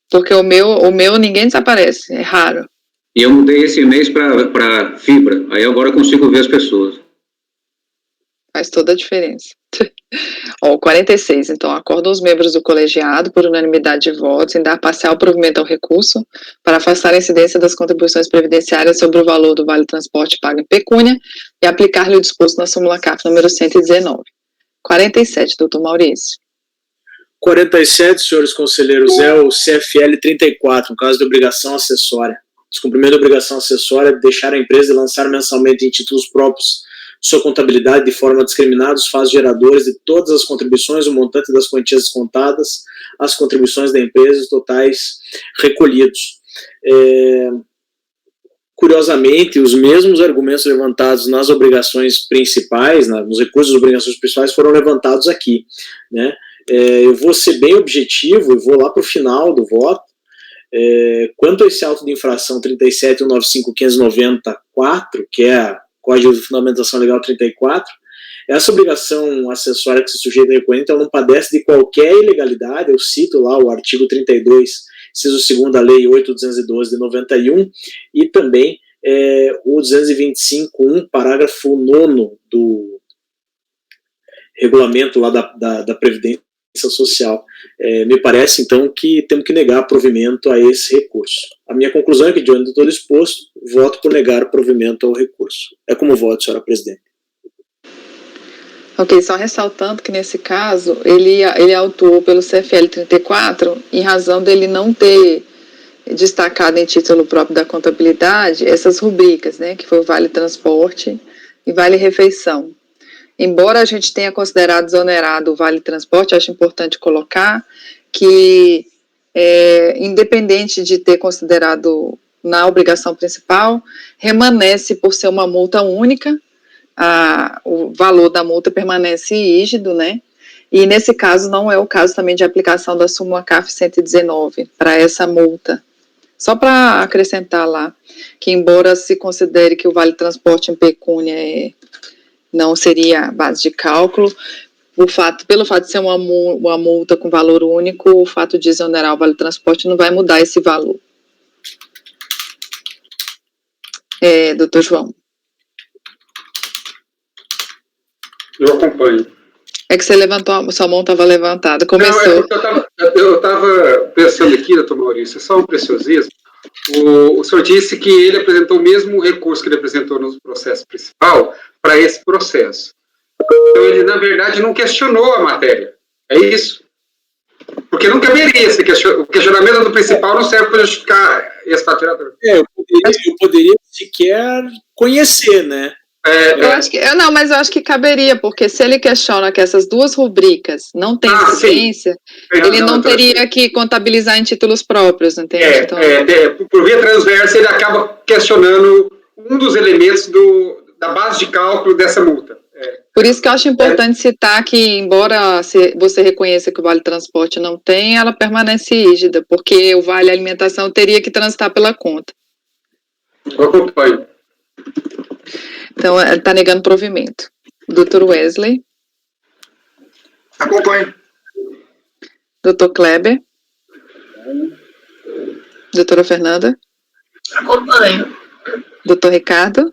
porque o meu ninguém desaparece, é raro. E eu mudei esse mês para fibra, aí agora eu consigo ver as pessoas. Faz toda a diferença. O 46, então, acordam os membros do colegiado, por unanimidade de votos, em dar parcial provimento ao recurso, para afastar a incidência das contribuições previdenciárias sobre o valor do vale-transporte pago em pecúnia e aplicar-lhe o disposto na súmula CAF número 119. 47, doutor Maurício. 47, senhores conselheiros, é o CFL 34, no caso de obrigação acessória. Descumprimento da obrigação acessória é deixar a empresa lançar mensalmente em títulos próprios sua contabilidade de forma discriminada os fatos geradores de todas as contribuições, o montante das quantias descontadas, as contribuições da empresa, os totais recolhidos. Curiosamente, os mesmos argumentos levantados nas obrigações principais, nos recursos das obrigações principais, foram levantados aqui, né? Eu vou ser bem objetivo e vou lá para o final do voto. Quanto a esse auto de infração 37.195.594, que é a Código de Fundamentação Legal 34, essa obrigação acessória que se sujeita ao recorrente, ela não padece de qualquer ilegalidade. Eu cito lá o artigo 32, inciso 2º da Lei 8.212 de 91, e também o 225.1, parágrafo 9º do regulamento lá da Previdência Social. Me parece, então, que temos que negar provimento a esse recurso. A minha conclusão é que, diante de todo exposto, voto por negar provimento ao recurso. É como voto, senhora presidente. Ok, só ressaltando que, nesse caso, ele autuou pelo CFL 34, em razão dele não ter destacado em título próprio da contabilidade essas rubricas, né, que foi o Vale Transporte e Vale Refeição. Embora a gente tenha considerado desonerado o Vale Transporte, acho importante colocar que, independente de ter considerado na obrigação principal, remanesce por ser uma multa única, o valor da multa permanece rígido, né? E nesse caso não é o caso também de aplicação da súmula CAF 119 para essa multa, Só para acrescentar lá, que embora se considere que o Vale Transporte em pecúnia não seria a base de cálculo, pelo fato de ser uma multa com valor único, o fato de exonerar o Vale Transporte não vai mudar esse valor. Doutor João. Eu acompanho. É que você levantou, sua mão estava levantada, começou. Não, eu estava pensando aqui, doutor Maurício, só um preciosismo. O senhor disse que ele apresentou o mesmo recurso que ele apresentou no processo principal para esse processo. Então, ele, na verdade, não questionou a matéria. É isso? Porque não caberia esse o questionamento do principal não serve para justificar esse faturador. Eu poderia sequer conhecer, né? Mas eu acho que caberia, porque se ele questiona que essas duas rubricas não têm incidência, ele não teria que contabilizar em títulos próprios, entende? Por via transversa, ele acaba questionando um dos elementos da base de cálculo dessa multa. Por isso que eu acho importante citar que, embora você reconheça que o Vale Transporte não tem, ela permanece rígida, porque o Vale Alimentação teria que transitar pela conta. Eu acompanho. Então, está negando provimento. Dr. Wesley. Acompanho. Dr. Kleber. Doutora Fernanda. Acompanho. Dr. Ricardo.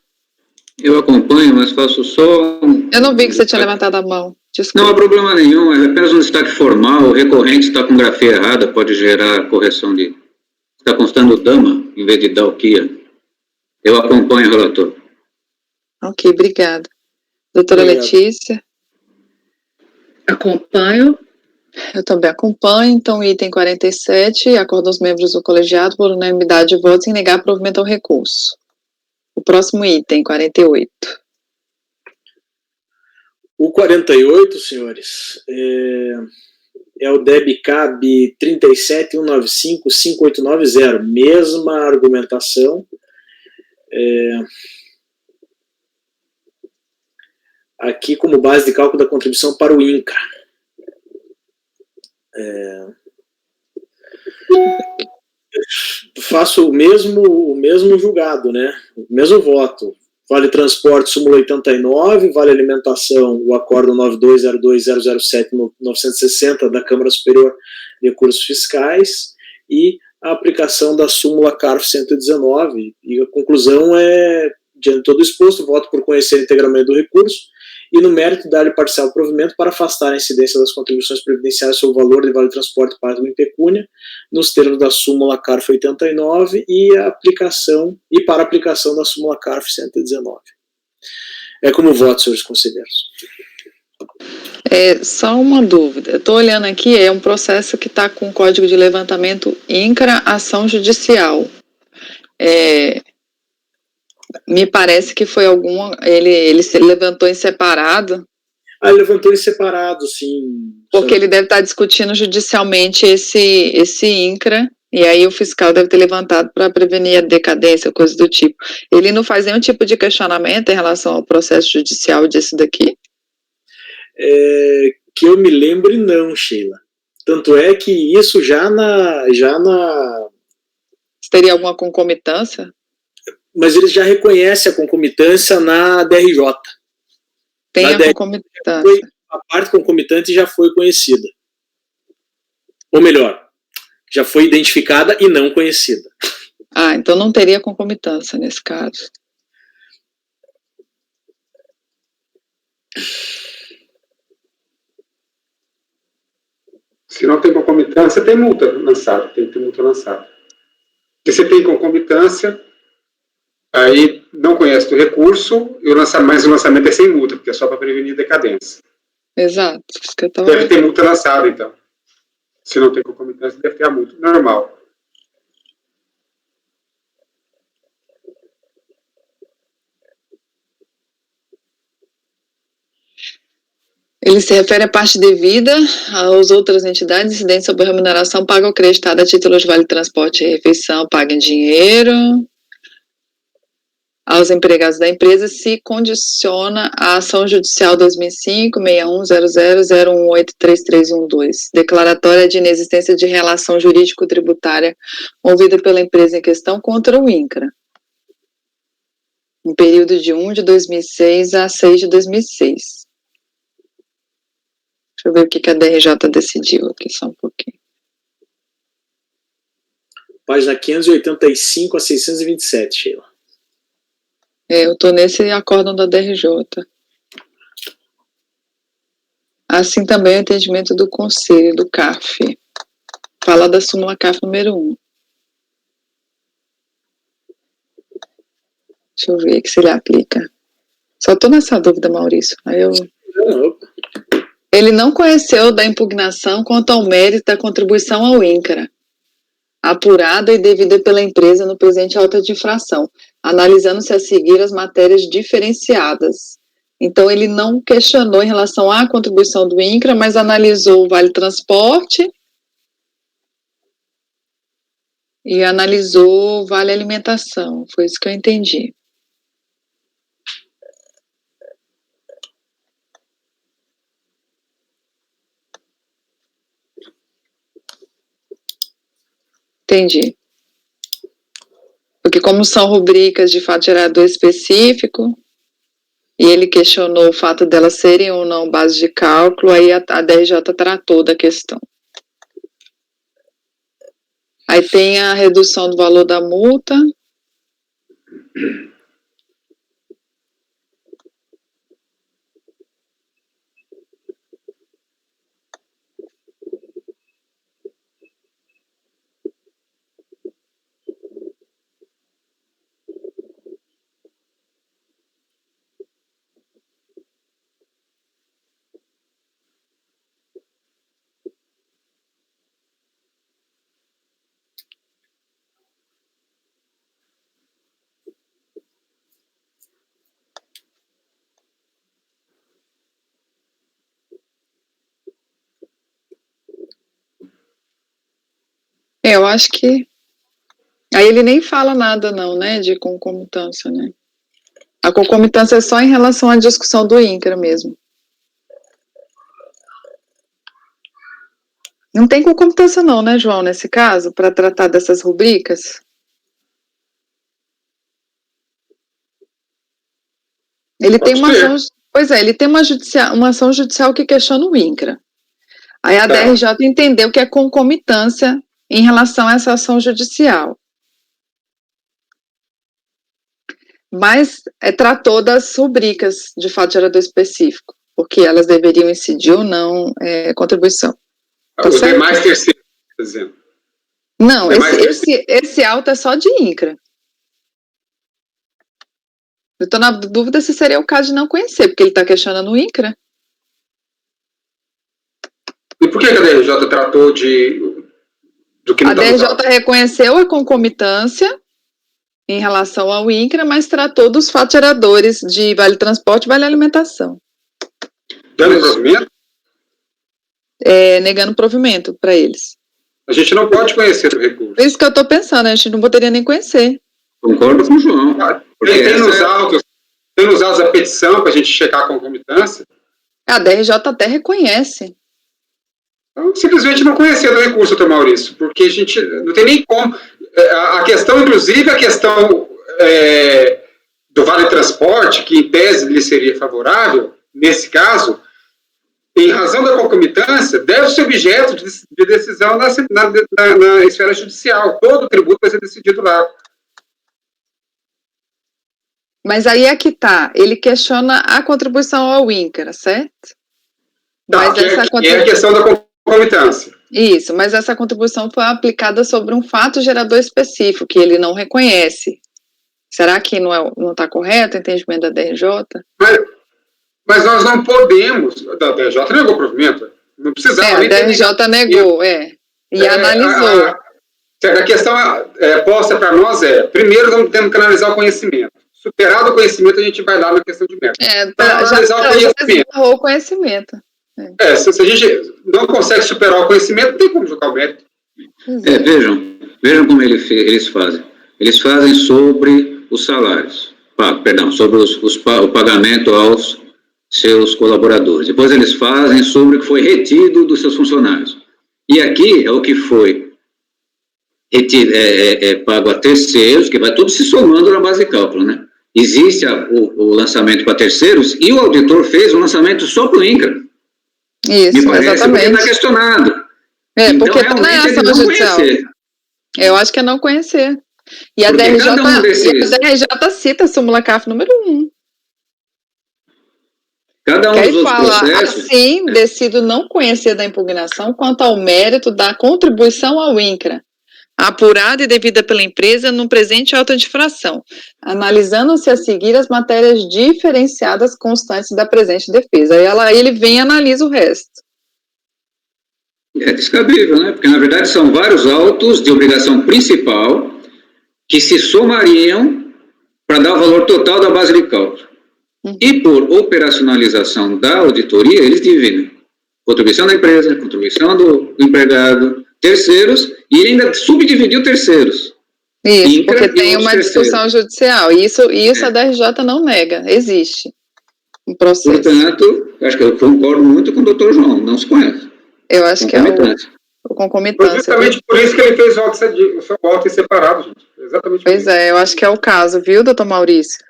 Eu acompanho, mas faço só... Eu não vi que você tinha levantado a mão. Desculpa. Não há problema nenhum, é apenas um destaque formal. O recorrente está com grafia errada, pode gerar correção de... Está constando dama, em vez de dalquia. Eu acompanho o relator. Ok, obrigada. Doutora Letícia. Acompanho. Eu também acompanho. Então, item 47, acordam os membros do colegiado por unanimidade de votos em negar provimento ao recurso. O próximo item, 48. O 48, senhores, é o DEB-CAB 37.195.589.0. Mesma argumentação. Aqui como base de cálculo da contribuição para o INCRA. Faço o mesmo julgado, né? O mesmo voto. Vale Transporte, súmula 89, Vale Alimentação, o acordo 9202.007.960 da Câmara Superior de Recursos Fiscais e a aplicação da súmula CARF 119. E a conclusão é, diante de todo exposto, voto por conhecer integralmente do recurso e no mérito dar-lhe parcial provimento para afastar a incidência das contribuições previdenciárias sobre o valor de Vale Transporte pago em pecúnia, nos termos da súmula CARF 89 e para a aplicação da súmula CARF 119. Como voto, senhores conselheiros. Só uma dúvida. Eu estou olhando aqui, é um processo que está com código de levantamento INCRA ação judicial. Me parece que foi ele se levantou em separado. Ele levantou em separado, sim. Porque ele deve estar discutindo judicialmente esse INCRA, e aí o fiscal deve ter levantado para prevenir a decadência, coisa do tipo. Ele não faz nenhum tipo de questionamento em relação ao processo judicial disso daqui? Que eu me lembre, não, Sheila. Tanto é que isso já na... Teria alguma concomitância? Mas eles já reconhecem a concomitância na DRJ. Tem a concomitância. A parte concomitante já foi conhecida. Ou melhor, já foi identificada e não conhecida. Então não teria concomitância nesse caso. Se não tem concomitância, tem multa lançada. Tem que ter multa lançada. Porque se tem concomitância, aí não conhece do recurso, mas o lançamento é sem multa, porque é só para prevenir decadência. Exato. Isso que eu tava... Deve ter multa lançada, então. Se não tem concomitância, deve ter a multa. Normal. Ele se refere à parte devida às outras entidades incidentes sobre a remuneração paga ou acreditada a título de vale transporte e refeição paga em dinheiro, aos empregados da empresa se condiciona à ação judicial 2005-610001833312, declaratória de inexistência de relação jurídico-tributária movida pela empresa em questão contra o INCRA, no período de 1 de 2006 a 6 de 2006. Deixa eu ver o que a DRJ decidiu aqui, só um pouquinho. Página 585 a 627, Sheila. Eu estou nesse acórdão da DRJ. Assim também o entendimento do Conselho, do CAF. Fala da súmula CAF número 1. Deixa eu ver aqui se ele aplica. Só estou nessa dúvida, Maurício. Ele não conheceu da impugnação quanto ao mérito da contribuição ao INCRA, apurada e devida pela empresa no presente auto de infração, analisando-se a seguir as matérias diferenciadas. Então, ele não questionou em relação à contribuição do INCRA, mas analisou o Vale Transporte e analisou o Vale Alimentação. Foi isso que eu entendi. Entendi. Porque como são rubricas de fato gerador específico, e ele questionou o fato delas serem ou não base de cálculo, aí a DRJ tratou da questão. Aí tem a redução do valor da multa. Eu acho que... Aí ele nem fala nada não, né, de concomitância, né? A concomitância é só em relação à discussão do INCRA mesmo. Não tem concomitância não, né, João, nesse caso, para tratar dessas rubricas? Ele tem uma ação... Pois é, ele tem uma ação judicial que questiona o INCRA. Aí a DRJ entendeu que é concomitância em relação a essa ação judicial. Mas tratou das rubricas de fato gerador específico, porque elas deveriam incidir ou não contribuição. Tá os certo? demais terceiros, por exemplo. Não, esse auto é só de INCRA. Eu estou na dúvida se seria o caso de não conhecer, porque ele está questionando o INCRA. E por que a DRJ tratou do que não A DRJ reconheceu a concomitância em relação ao INCRA, mas tratou dos fatos geradores de Vale Transporte e Vale Alimentação. Dando provimento? Negando provimento para eles. A gente não pode conhecer o recurso. É isso que eu estou pensando, a gente não poderia nem conhecer. Concordo com o João. Tem nos autos a petição para a gente checar a concomitância. A DRJ até reconhece. Então, simplesmente não conhecer do recurso, doutor Maurício, porque a gente não tem nem como. A questão, inclusive, do Vale Transporte, que em tese lhe seria favorável, nesse caso, em razão da concomitância, deve ser objeto de decisão na esfera judicial. Todo o tributo vai ser decidido lá. Mas aí é que está, ele questiona a contribuição ao INCRA, certo? Tá, mas é a questão da concomitância. Isso, mas essa contribuição foi aplicada sobre um fato gerador específico, que ele não reconhece. Será que não está correto o entendimento da DRJ? Mas nós não podemos... A DRJ negou o provimento. Não precisava... a DRJ negou, e analisou. A questão posta para nós primeiro vamos ter que analisar o conhecimento. Superado o conhecimento, a gente vai lá na questão de mérito. Já o conhecimento. Se a gente não consegue superar o conhecimento, não tem como julgar o mérito. Vejam como eles fazem. Eles fazem sobre os salários. sobre o pagamento aos seus colaboradores. Depois eles fazem sobre o que foi retido dos seus funcionários. E aqui é o que foi retido, pago a terceiros, que vai tudo se somando na base de cálculo, né? Existe o lançamento para terceiros e o auditor fez um lançamento só para o INCRA. Isso, me parece exatamente. Porque está questionado. Então, porque realmente não é ação não judicial. Conhecer. Eu acho que é não conhecer. E a DRJ cita a súmula CAF número 1. Cada um dos outros processos... Assim, decido não conhecer da impugnação quanto ao mérito da contribuição ao INCRA, apurada e devida pela empresa no presente auto de infração, analisando-se a seguir as matérias diferenciadas constantes da presente defesa. Aí ele vem e analisa o resto. É descabível, né? Porque, na verdade, são vários autos de obrigação principal que se somariam para dar o valor total da base de cálculo. E por operacionalização da auditoria, eles dividem contribuição da empresa, contribuição do empregado, terceiros, e ainda subdividiu terceiros. Isso, porque tem uma discussão judicial, e isso a DRJ não nega, existe um processo. Portanto, acho que eu concordo muito com o doutor João, não se conhece. Eu acho que é o concomitância. Justamente por isso que ele fez o seu voto separado, gente. Exatamente. Pois é, eu acho que é o caso, viu, doutor Maurício?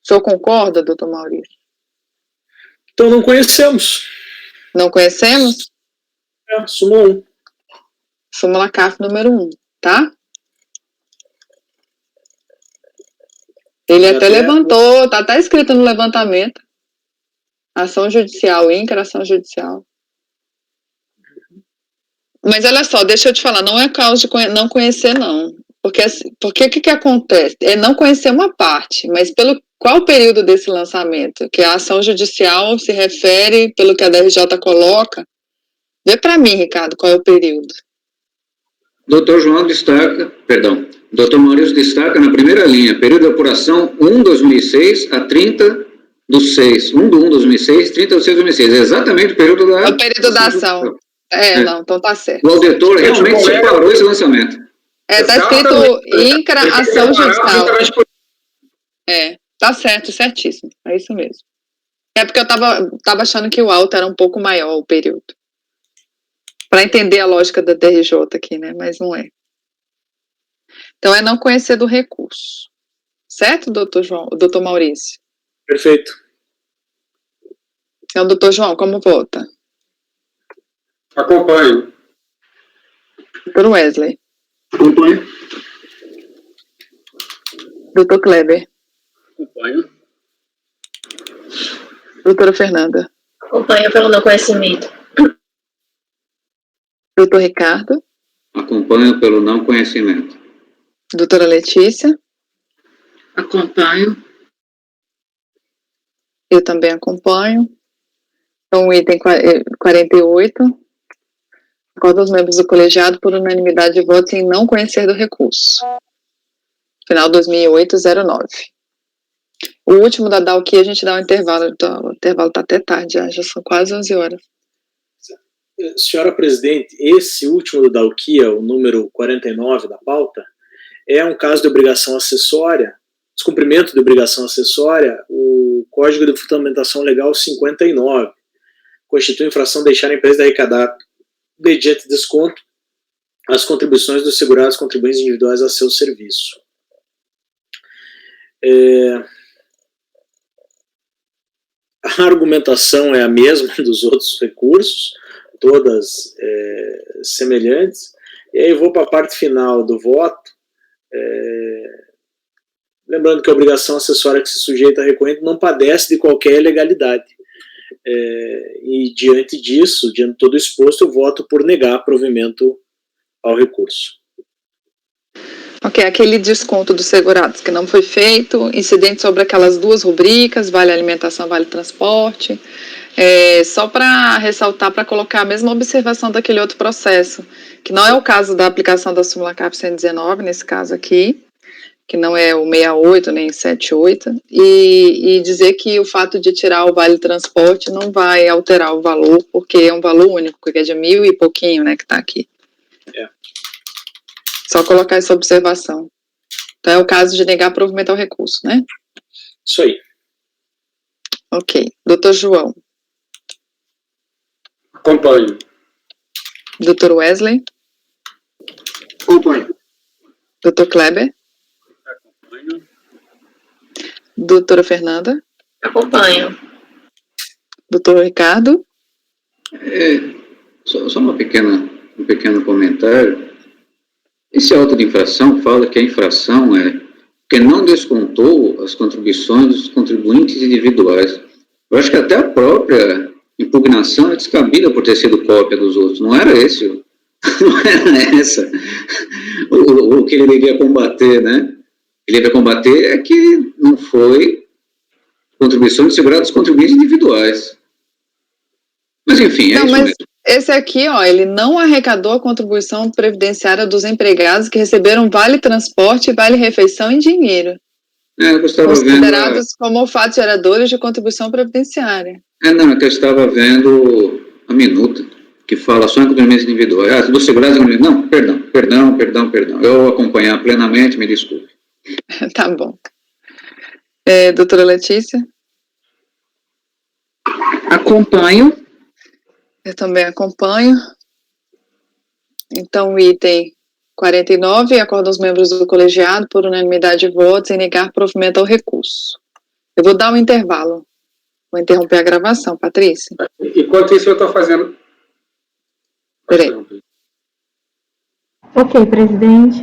O senhor concorda, doutor Maurício? Então não conhecemos. Não conhecemos? Súmula 1. Súmula CAF número 1, tá? Ele até levantou, tá até escrito no levantamento. Ação judicial, INCRA, ação judicial. Mas olha só, deixa eu te falar, não é causa de não conhecer, não. Porque o que acontece? É não conhecer uma parte, mas qual o período desse lançamento? Que a ação judicial se refere, pelo que a DRJ coloca. Vê para mim, Ricardo, qual é o período. Doutor Maurício destaca na primeira linha, período de apuração 1/2006 a 30/6. 1/1/2006, 30/6/2006. É exatamente o período da... É o período da ação. Não, então tá certo. O auditor realmente separou esse lançamento. Tá escrito INCRA, ação judicial. Tá certo, certíssimo. É isso mesmo. É porque eu tava achando que o auto era um pouco maior, o período. Para entender a lógica da DRJ aqui, né? Mas não é. Então, é não conhecer do recurso. Certo, doutor Maurício? Perfeito. Então, doutor João, como vota? Acompanho. Doutor Wesley? Acompanho. Doutor Kleber? Acompanho. Doutora Fernanda? Acompanho pelo não conhecimento. Doutor Ricardo? Acompanho pelo não conhecimento. Doutora Letícia? Acompanho. Eu também acompanho. Então, o item 48. Acordo aos membros do colegiado por unanimidade de votos em não conhecer do recurso. Final 2008-09. O último da DALQI a gente dá um intervalo. O intervalo está até tarde, já são quase 11 horas. Senhora presidente, esse último do DALQI, o número 49 da pauta, é um caso de obrigação acessória, descumprimento de obrigação acessória, o Código de Fundamentação Legal 59, constitui infração deixar a empresa de arrecadar, mediante desconto, as contribuições dos segurados contribuintes individuais a seu serviço. A argumentação é a mesma dos outros recursos, todas semelhantes, e aí eu vou para a parte final do voto, lembrando que a obrigação acessória que se sujeita a recorrente não padece de qualquer ilegalidade, e diante disso, diante de todo exposto, eu voto por negar provimento ao recurso. Ok, aquele desconto dos segurados que não foi feito, incidente sobre aquelas duas rubricas, vale alimentação, vale transporte, só para ressaltar, para colocar a mesma observação daquele outro processo, que não é o caso da aplicação da súmula CAP 119, nesse caso aqui, que não é o 68 nem 78, e dizer que o fato de tirar o vale transporte não vai alterar o valor, porque é um valor único, que é de 1.000 e pouquinho, né, que está aqui. Só colocar essa observação. Então, é o caso de negar provimento ao recurso, né? Isso aí. Ok. Doutor João. Acompanho. Doutor Wesley. Acompanho. Doutor Kleber. Doutora Fernanda. Acompanho. Doutor Ricardo. Só um pequeno comentário. Esse auto de infração fala que a infração é porque não descontou as contribuições dos contribuintes individuais. Eu acho que até a própria impugnação é descabida por ter sido cópia dos outros. Não era esse, não era essa o que ele devia combater, né? Ele devia combater é que não foi contribuição de segurança dos contribuintes individuais. Mas enfim, é isso mesmo. Esse aqui, ó, ele não arrecadou a contribuição previdenciária dos empregados que receberam vale transporte e vale refeição em dinheiro, Eu estava considerados como fatos geradores de contribuição previdenciária. Não, é que eu estava vendo a minuta, que fala só em contribuintes individuais. Do segurado, não, perdão. Eu acompanhar plenamente, me desculpe. Tá bom. Doutora Letícia? Acompanho. Eu também acompanho. Então, item 49, acordam os membros do colegiado por unanimidade de votos em negar provimento ao recurso. Eu vou dar um intervalo. Vou interromper a gravação, Patrícia. Enquanto isso, eu estou fazendo... Peraí. Ok, presidente.